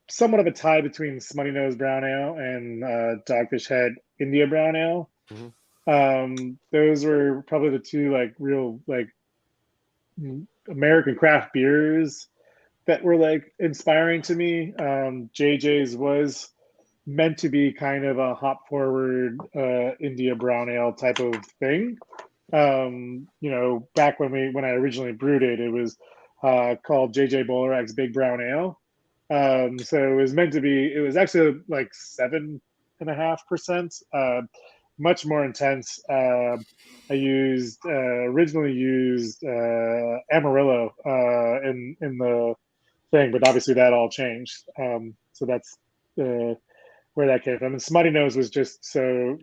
somewhat of a tie between Smutty Nose Brown Ale and Dogfish Head India Brown Ale. Mm-hmm. Those were probably the 2 like real like American craft beers that were like inspiring to me. JJ's was meant to be kind of a hop forward India brown ale type of thing. Back when I originally brewed it, it was called JJ Bolerak's Big Brown Ale. So it was meant to be. It was actually like 7.5%, much more intense. I originally used Amarillo in the thing, but obviously that all changed. So that's where that came from. And Smutty Nose was just so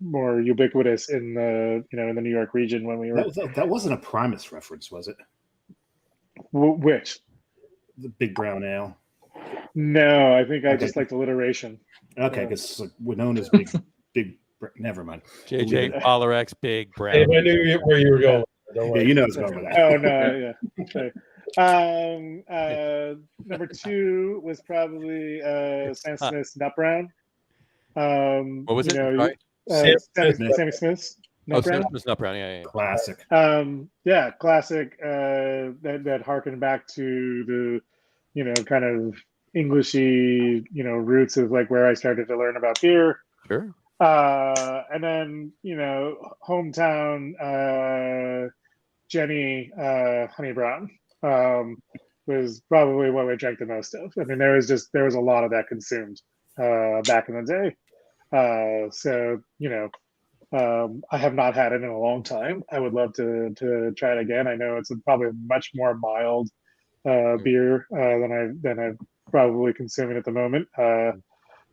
more ubiquitous in the in the New York region when we were. That wasn't a Primus reference, was it? Which? The Big Brown Ale. No, I think I just liked alliteration. Okay, because we're known as big. Never mind. JJ Bolerak's Big Brown. Hey, I knew where you were going. Yeah, you know it's going with that. Oh no, yeah. Okay. Number 2 was probably Sam Smith's Nut Brown. What was it? Sammy Smith's Nut Brown. Sam Smith's Nut Brown. Yeah. Classic. Classic. That harkened back to the kind of Englishy roots of like where I started to learn about beer. Sure. And then hometown Jenny Honey Brown was probably what we drank the most of. I mean, there was a lot of that consumed back in the day. So I have not had it in a long time. I would love to try it again. I know it's probably a much more mild beer than I'm probably consuming at the moment.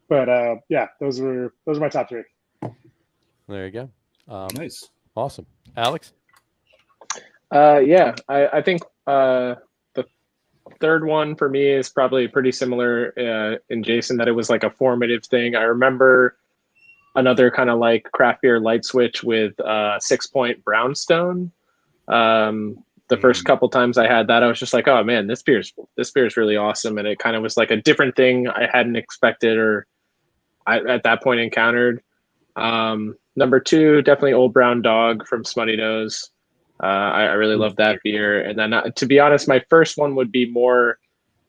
But yeah, those are my top three. There you go. Nice. Awesome. Alex? Yeah, I think the third one for me is probably pretty similar in Jason, that it was like a formative thing. I remember another kind of like craft beer light switch with 6 Point Brownstone. The first couple times I had that, I was just like, oh man, this beer is really awesome. And it kind of was like a different thing I hadn't expected or I at that point encountered. Number two, definitely Old Brown Dog from Smutty Nose. I really love that beer. And then to be honest, my first one would be more,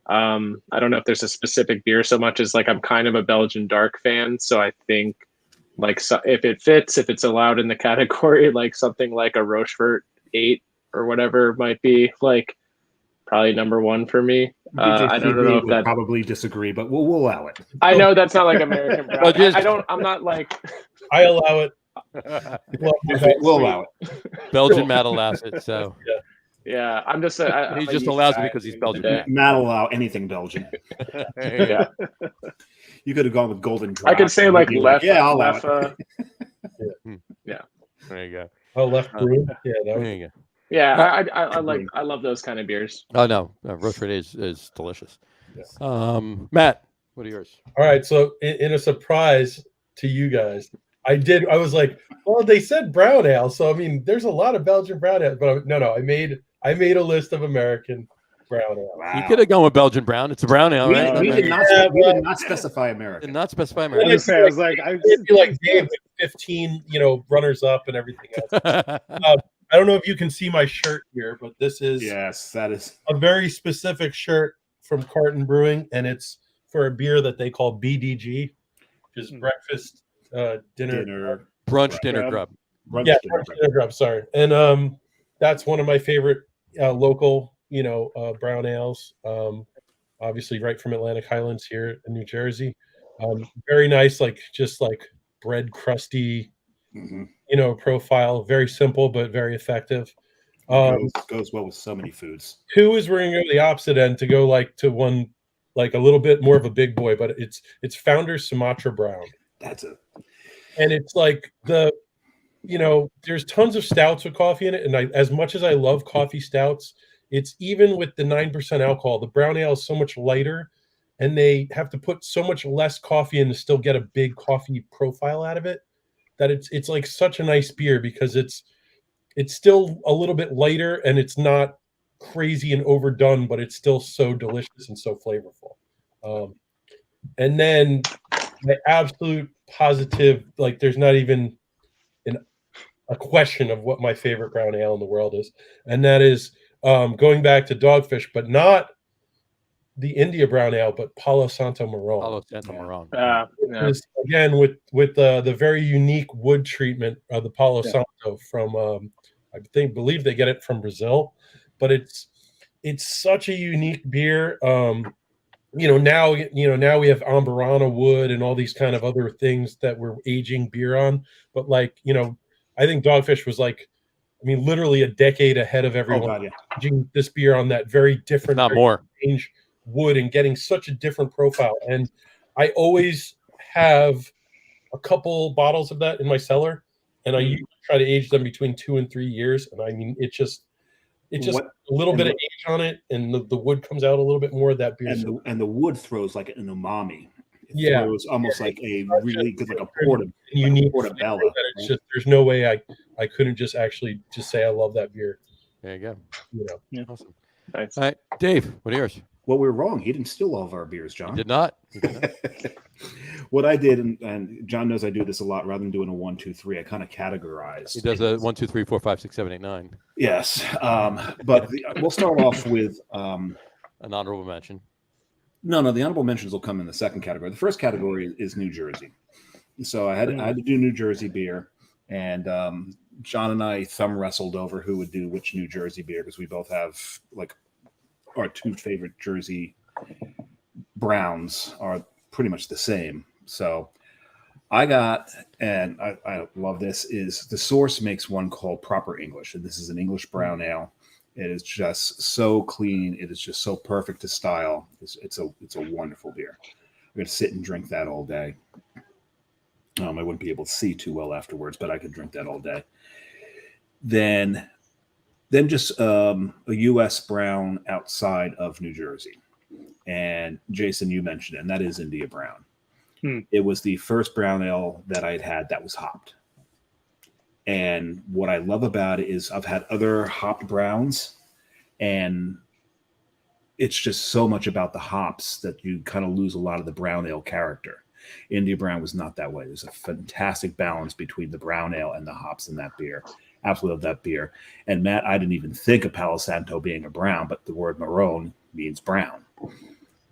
I don't know if there's a specific beer so much as like I'm kind of a Belgian dark fan. So I think like if it fits, if it's allowed in the category, like something like a Rochefort 8 or whatever might be like probably number one for me. I don't know if that probably disagree, but we'll allow it. I know that's not like American brown. I'm not like I allow it. We'll allow it. Belgian Matt allows it, so yeah. I'm just he just allows it because he's Belgian. Matt allow anything Belgian. Yeah. You could have gone with Golden Drop. I could say like left. Yeah, I'll allow it. Yeah. There you go. Oh, left brew. Yeah, There you go. Yeah, I love those kind of beers. Oh no, Rochefort is delicious. Yes. Matt, what are yours? All right, so in a surprise to you guys, I was like, well, they said brown ale, so I mean, there's a lot of Belgian brown ale, but no, I made a list of American brown ale. Wow. You could have gone with Belgian brown. It's a brown ale, right? We did not specify American. Did not specify American. I was like, I feel like Dave, 15, runners up and everything else. I don't know if you can see my shirt here, but this is that is a very specific shirt from Carton Brewing, and it's for a beer that they call BDG, which is breakfast, dinner, brunch, dinner grub. Brunch dinner grub. Sorry, and that's one of my favorite local, brown ales. Obviously, right from Atlantic Highlands here in New Jersey. Very nice, just bread crusty. Profile, very simple but very effective. Goes well with so many foods. Two is we're gonna go the opposite end to go to one a little bit more of a big boy, but it's Founder's Sumatra Brown. That's it. And it's there's tons of stouts with coffee in it, and as much as I love coffee stouts, it's even with the 9% alcohol, the brown ale is so much lighter, and they have to put so much less coffee in to still get a big coffee profile out of it. That it's like such a nice beer because it's still a little bit lighter and it's not crazy and overdone, but it's still so delicious and so flavorful. And then the absolute positive, there's not even a question of what my favorite brown ale in the world is, and that is going back to Dogfish, but not the India brown ale, but Palo Santo Marron. Palo Santo Marron. Again, with the very unique wood treatment of the Palo Santo from, I believe they get it from Brazil, but it's such a unique beer. Now we have Amburana wood and all these kind of other things that we're aging beer on, but I think Dogfish was literally a decade ahead of everyone. Aging this beer on that very different, not more strange wood and getting such a different profile. And I always have a couple bottles of that in my cellar, and I usually try to age them between 2 and 3 years. And I mean, it's just a little bit of age on it, and the wood comes out a little bit more of that beer. And the wood throws like an umami. It throws almost like a really good, like a portobello. It's just, there's no way I couldn't just actually just say I love that beer. There you go. Awesome. Nice. All right, Dave, what are yours? Well, we were wrong. He didn't steal all of our beers, John. He did not. What I did, and John knows I do this a lot, rather than doing a 1, 2, 3, I kind of categorize. He does a 1, 2, 3, 4, 5, 6, 7, 8, 9. Yes. But we'll start off with an honorable mention. No, the honorable mentions will come in the second category. The first category is New Jersey. So I had to do New Jersey beer, and John and I thumb wrestled over who would do which New Jersey beer because we both have like our two favorite Jersey browns are pretty much the same. So I got, and I love this, is the Source makes one called Proper English. And this is an English brown ale. It is just so clean. It is just so perfect to style. It's a wonderful beer. I'm going to sit and drink that all day. I wouldn't be able to see too well afterwards, but I could drink that all day. Then just a U.S. brown outside of New Jersey. And Jason, you mentioned it, and that is India Brown. It was the first brown ale that I'd had that was hopped. And what I love about it is I've had other hopped browns, and it's just so much about the hops that you kind of lose a lot of the brown ale character. India Brown was not that way. There's a fantastic balance between the brown ale and the hops in that beer. Absolutely love that beer. And Matt, I didn't even think of Palo Santo being a brown, but the word Marrone means brown.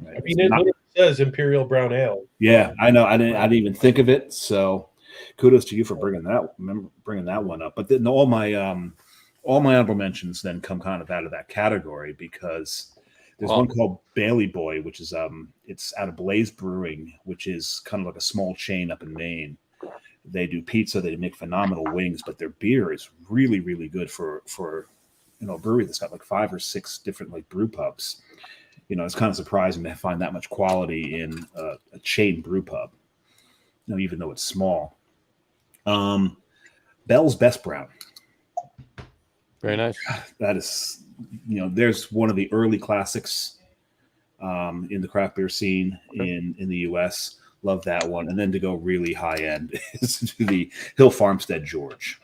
Right? I mean, it says Imperial Brown Ale. Yeah, I know. I didn't even think of it. So, kudos to you for bringing that one up. But then all my honorable mentions then come kind of out of that category because there's one called Bailey Boy, which is it's out of Blaze Brewing, which is kind of like a small chain up in Maine. They do pizza, they make phenomenal wings, but their beer is really, really good for a brewery that's got like 5 or 6 different like brew pubs. It's kind of surprising to find that much quality in a chain brew pub, even though it's small. Bell's Best Brown. Very nice. That is, there's one of the early classics in the craft beer scene in the U.S. Love that one. And then to go really high end is to the Hill Farmstead George.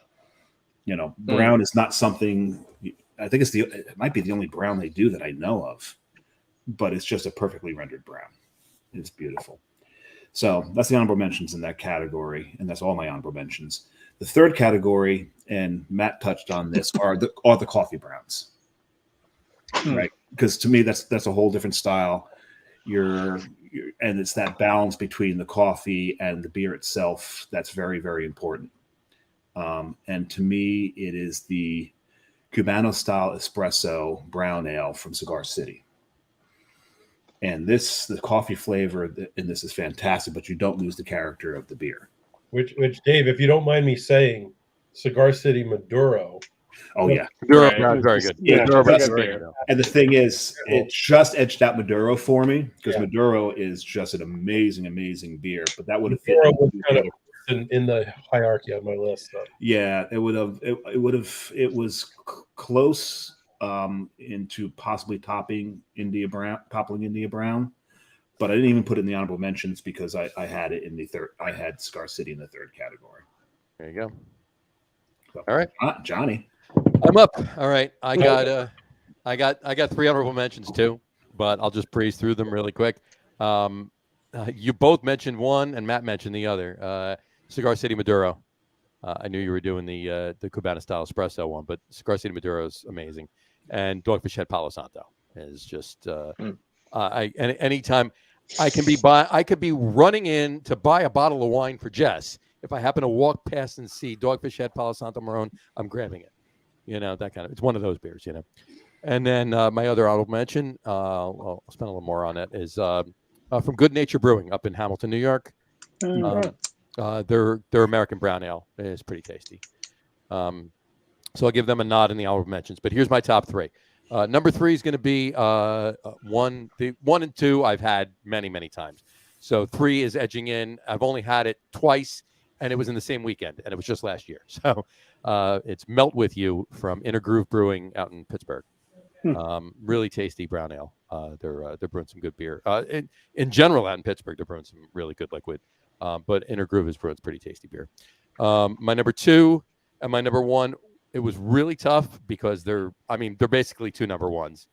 Brown is not something, I think it might be the only brown they do that I know of. But it's just a perfectly rendered brown. It's beautiful. So that's the honorable mentions in that category, and that's all my honorable mentions. The third category, and Matt touched on this, are the coffee browns, right? Because to me, that's a whole different style. And it's that balance between the coffee and the beer itself that's very, very important. And to me, it is the Cubano style espresso brown ale from Cigar City. And the coffee flavor in this is fantastic, but you don't lose the character of the beer. Which Dave, if you don't mind me saying, Cigar City Maduro. Oh, yeah. Maduro Brown, very good. Yeah, Very good. And the thing is, it just edged out Maduro for me because Maduro is just an amazing, amazing beer. But that would have fit in the hierarchy on my list. So. Yeah, it would have. It was close. Into possibly toppling India Brown, but I didn't even put it in the honorable mentions because I had it in the third. I had Cigar City in the third category. There you go. So, all right, Johnny, I'm up. All right, I got 3 honorable mentions too, but I'll just breeze through them really quick. You both mentioned one, and Matt mentioned the other. Cigar City Maduro. I knew you were doing the Cubana style espresso one, but Cigar City Maduro is amazing. And Dogfish Head Palo Santo is just anytime I could be running in to buy a bottle of wine for Jess. If I happen to walk past and see Dogfish Head Palo Santo Marrone, I'm grabbing it. That kind of, it's one of those beers, And then my other honorable mention, I'll spend a little more on it, is from Good Nature Brewing up in Hamilton, New York. Their American brown ale is pretty tasty. So I'll give them a nod in the honorable mentions. But here's my top 3. Number 3 is going to be 1 and 2 I've had many, many times. So 3 is edging in. I've only had it twice, and it was in the same weekend, and it was just last year. So it's Melt With You from Inner Groove Brewing out in Pittsburgh. Really tasty brown ale. They're brewing some good beer. In general, out in Pittsburgh, they're brewing some really good liquid. But Inner Groove is brewing pretty tasty beer. My number 2 and my number 1, it was really tough because they're basically 2 number 1s.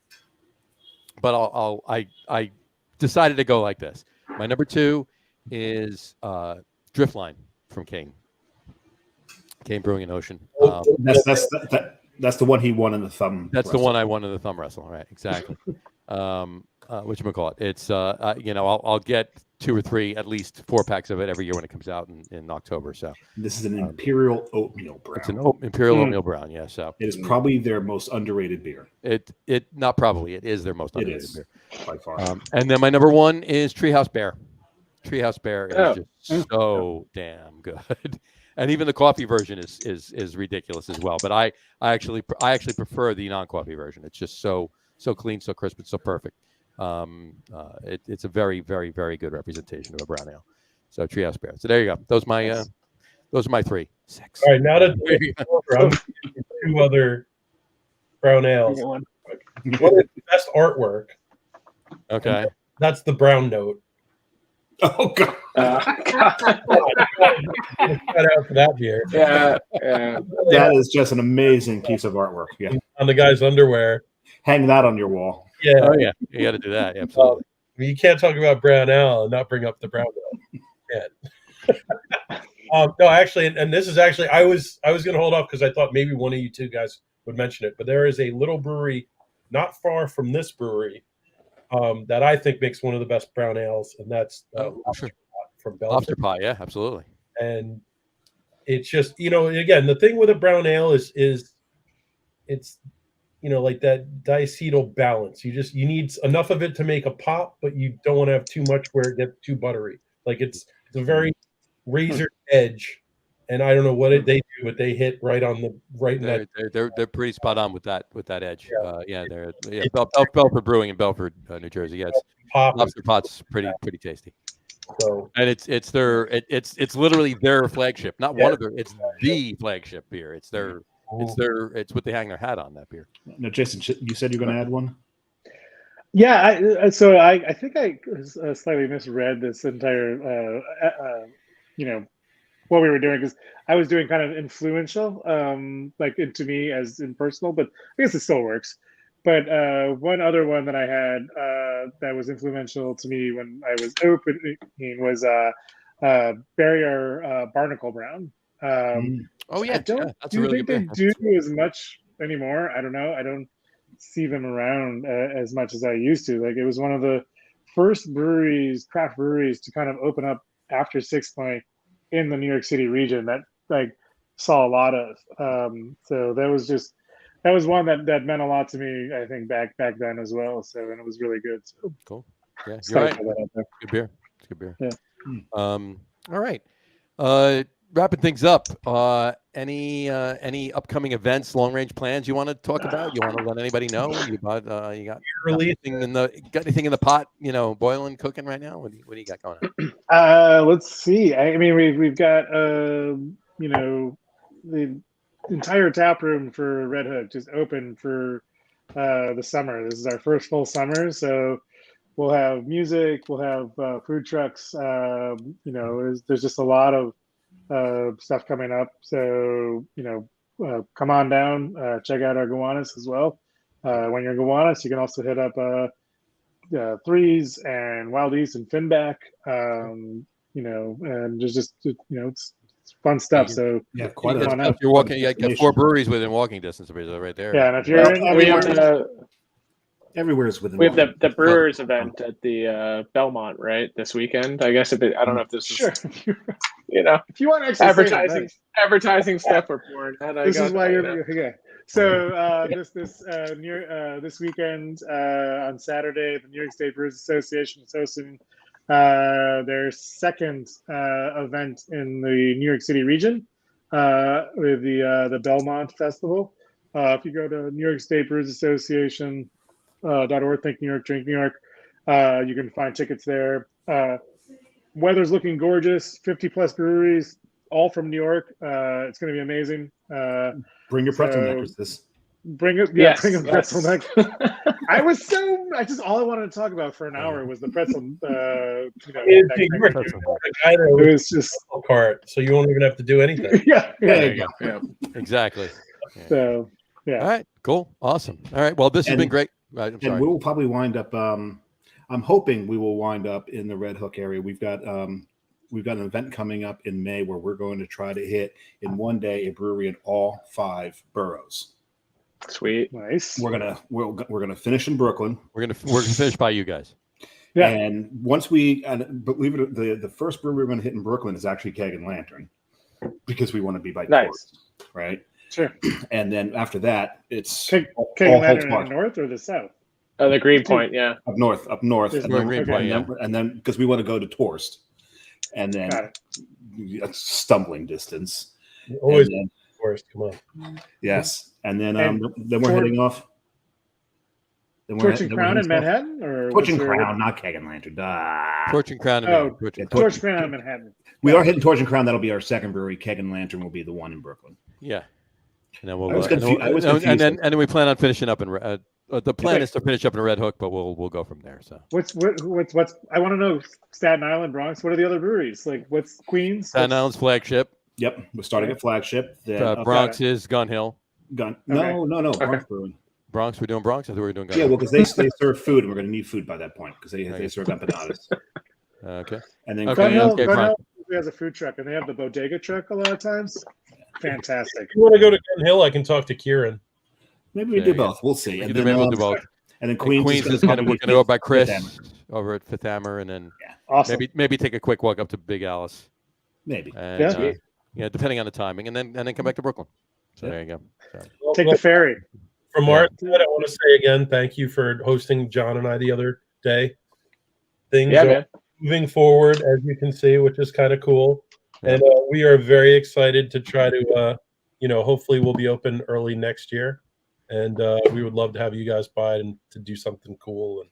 But I decided to go like this. My number 2 is Driftline from Kane Brewing and Ocean. That's the one he won in the thumb. That's wrestle. The one I won in the thumb wrestle, right? Exactly. Whatchamacallit? It's I'll get 2 or 3, at least 4 packs of it every year when it comes out in October. So this is an imperial oatmeal brown. it's an imperial oatmeal brown. Yeah. So it is probably their most underrated beer. It not probably. It is their most underrated beer by far. And then my number 1 is Treehouse Bear. Treehouse Bear is just so damn good. And even the coffee version is ridiculous as well. But I actually prefer the non-coffee version. It's just so clean, so crisp, it's so perfect. It's a very, very, very good representation of a brown ale. So Treehouse Bear. So there you go. Those are my 3. 6. All right, now that I'm 2 other brown ales. What is the best artwork? Okay. That's the brown note. Oh God! Shout out for that beer. Yeah. That is just an amazing piece of artwork. Yeah, on the guy's underwear. Hang that on your wall. Yeah. Oh yeah, you got to do that. Yeah, absolutely. You can't talk about brown ale and not bring up the brown ale. Yeah. No, actually, and this is actually I was going to hold off because I thought maybe one of you 2 guys would mention it, but there is a little brewery not far from this brewery that I think makes one of the best brown ales, and that's sure. From Belgium. Lobster Pie, yeah, absolutely. And it's just, again, the thing with a brown ale is it's, like that diacetyl balance. You need enough of it to make a pop, but you don't want to have too much where it gets too buttery. Like it's a very razor edge, and I don't know what they do, but they hit right in that. They're pretty spot on with that edge. Belford Brewing in Belford, New Jersey. Yeah, Lobster Pot's pretty tasty. So and it's literally their flagship, not one of their. It's the flagship beer. It's what they hang their hat on, that beer. Now, Jason, you said you're going to add one. Yeah, I think I slightly misread this entire what we were doing, because I was doing kind of influential, like to me as in personal, but I guess it still works. But one other one that I had that was influential to me when I was opening was Barrier Barnacle Brown. Oh yeah, I don't think they do as much anymore. I don't know. I don't see them around as much as I used to. Like, it was one of the first craft breweries to kind of open up after Six Point in the New York City region that like saw a lot of. So that was one that meant a lot to me, I think, back then as well. So, and it was really good. So cool. Yeah, you're right. Good beer. It's good beer. Yeah. All right. Wrapping things up. Any upcoming events, long range plans you want to talk about? You want to let anybody know? You got anything in the pot? Boiling, cooking right now. What do you got going on? Let's see. I mean, we've got the entire tap room for Red Hook just open for the summer. This is our first full summer, so we'll have music, we'll have food trucks. There's just a lot of stuff coming up. So come on down, check out our Gowanus as well. When you're in Gowanus, you can also hit up Threes and Wild East and Finback. And there's just it's fun stuff. So yeah, quite a lot. If you're walking, you got 4 breweries within walking distance right there. Yeah, and if you're everywhere is within. We have the Brewers event at the Belmont right this weekend. I guess I don't know if this is if you want advertising stuff we're pouring. This is why you're yeah. So this weekend on Saturday, the New York State Brewers Association is hosting their second event in the New York City region with the Belmont Festival. If you go to New York State Brewers Association .org, Think New York, Drink New York, you can find tickets there. Weather's looking gorgeous. 50 plus breweries, all from New York. It's going to be amazing. Bring your pretzel necklaces. Bring a pretzel necklace. All I wanted to talk about for an hour was the pretzel. It was just a cart, so you won't even have to do anything. Yeah, there you go. Yeah. Exactly. Yeah. So, yeah. All right. Cool. Awesome. All right. Well, this has been great. And we will probably wind up. I'm hoping we will wind up in the Red Hook area. We've got an event coming up in May where we're going to try to hit in one day a brewery in all 5 boroughs. Sweet, nice. We're gonna finish in Brooklyn. We're gonna finish by you guys. Yeah. And once we, and believe it, the first brewery we're going to hit in Brooklyn is actually Keg and Lantern, because we want to be by tourists, right? Sure. And then after that, it's Keg all and holds Lantern in marked. the north or the south? The Greenpoint, yeah. Up north, There's and more then, Greenpoint, and then because we want to go to Torst, and then Got it. it's stumbling distance. Always And then, forest. Come on. yes, and then And then we're heading off. Torch and Crown in Manhattan, or Torch and what's your- Crown, not Keg and Lantern. Torch and Crown. Oh, Torch and Torch and Crown in Manhattan. We are hitting Torch and Crown. That'll be our second brewery. Keg and Lantern will be the one in Brooklyn. Yeah. And then we'll. I was confused. And then we plan on finishing up in. The plan is to finish up in Red Hook, but we'll go from there. So. What's I want to know Staten Island, Bronx. What are the other breweries? Like what's Queens? Staten Island's Flagship. Yep, we're starting at Flagship. Then, Bronx is Gun Hill. No. Okay. Bronx Brewing. Bronx, we're doing Bronx. I thought we were doing Gun Yeah, Hill. well, because they serve food, and we're going to need food by that point because they serve empanadas. Okay. And then Okay, Gun Hill, okay, Gun fine. Hill has a food truck, and they have the bodega truck a lot of times. Fantastic. If you want to go to Gun Hill, I can talk to Kieran. maybe we There do you go. both. We'll see. And Maybe then, we'll do both. And then And Queens, Queens is going to we're going to go by Chris over at Fifth Hammer, and then Awesome. maybe take a quick walk up to Big Alice. maybe. And, yeah, depending on the timing, and then come back to Brooklyn. So there you go. So. Take the ferry. From our side, I want to say again, thank you for hosting John and I the other day. Things are moving forward, as you can see, which is kind of cool. Yeah. And we are very excited to try to, hopefully we'll be open early next year. And we would love to have you guys by and to do something cool. And,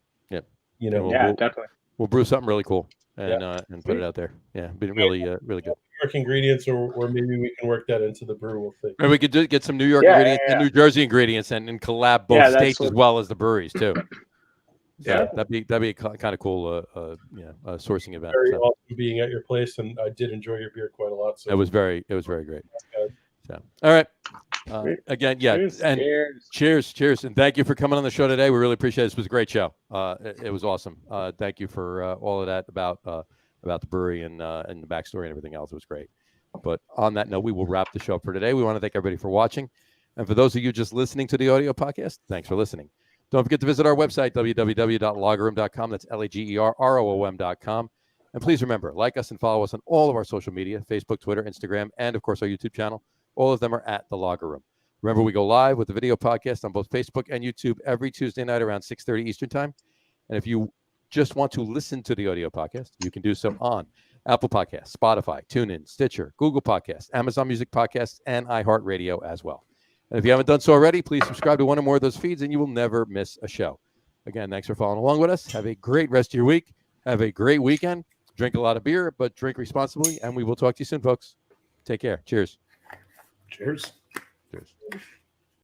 Definitely. We'll brew something really cool and put it out there. Yeah, be really really good. New York ingredients, or maybe we can work that into the brew. We'll see. And we could get some New York ingredients and New Jersey ingredients and collab both states as well as the breweries too. Yeah, that'd be kind of cool. Sourcing event. Very awesome being at your place, and I did enjoy your beer quite a lot. So it was very great. So, all right. Again, Cheers. and cheers, and thank you for coming on the show today. We really appreciate it. This was a great show. It was awesome. Thank you for all of that about the brewery and the backstory and everything else. It was great. But on that note, we will wrap the show up for today. We want to thank everybody for watching, and for those of you just listening to the audio podcast, thanks for listening. Don't forget to visit our website, www.lagerroom.com. That's LAGERROOM.com. And please remember, like us and follow us on all of our social media, Facebook, Twitter, Instagram, and of course our YouTube channel. All of them are at The Lager Room. Remember, we go live with the video podcast on both Facebook and YouTube every Tuesday night around 6:30 Eastern Time. And if you just want to listen to the audio podcast, you can do so on Apple Podcasts, Spotify, TuneIn, Stitcher, Google Podcasts, Amazon Music Podcasts, and iHeartRadio as well. And if you haven't done so already, please subscribe to one or more of those feeds, and you will never miss a show. Again, thanks for following along with us. Have a great rest of your week. Have a great weekend. Drink a lot of beer, but drink responsibly. And we will talk to you soon, folks. Take care. Cheers. Cheers. Cheers.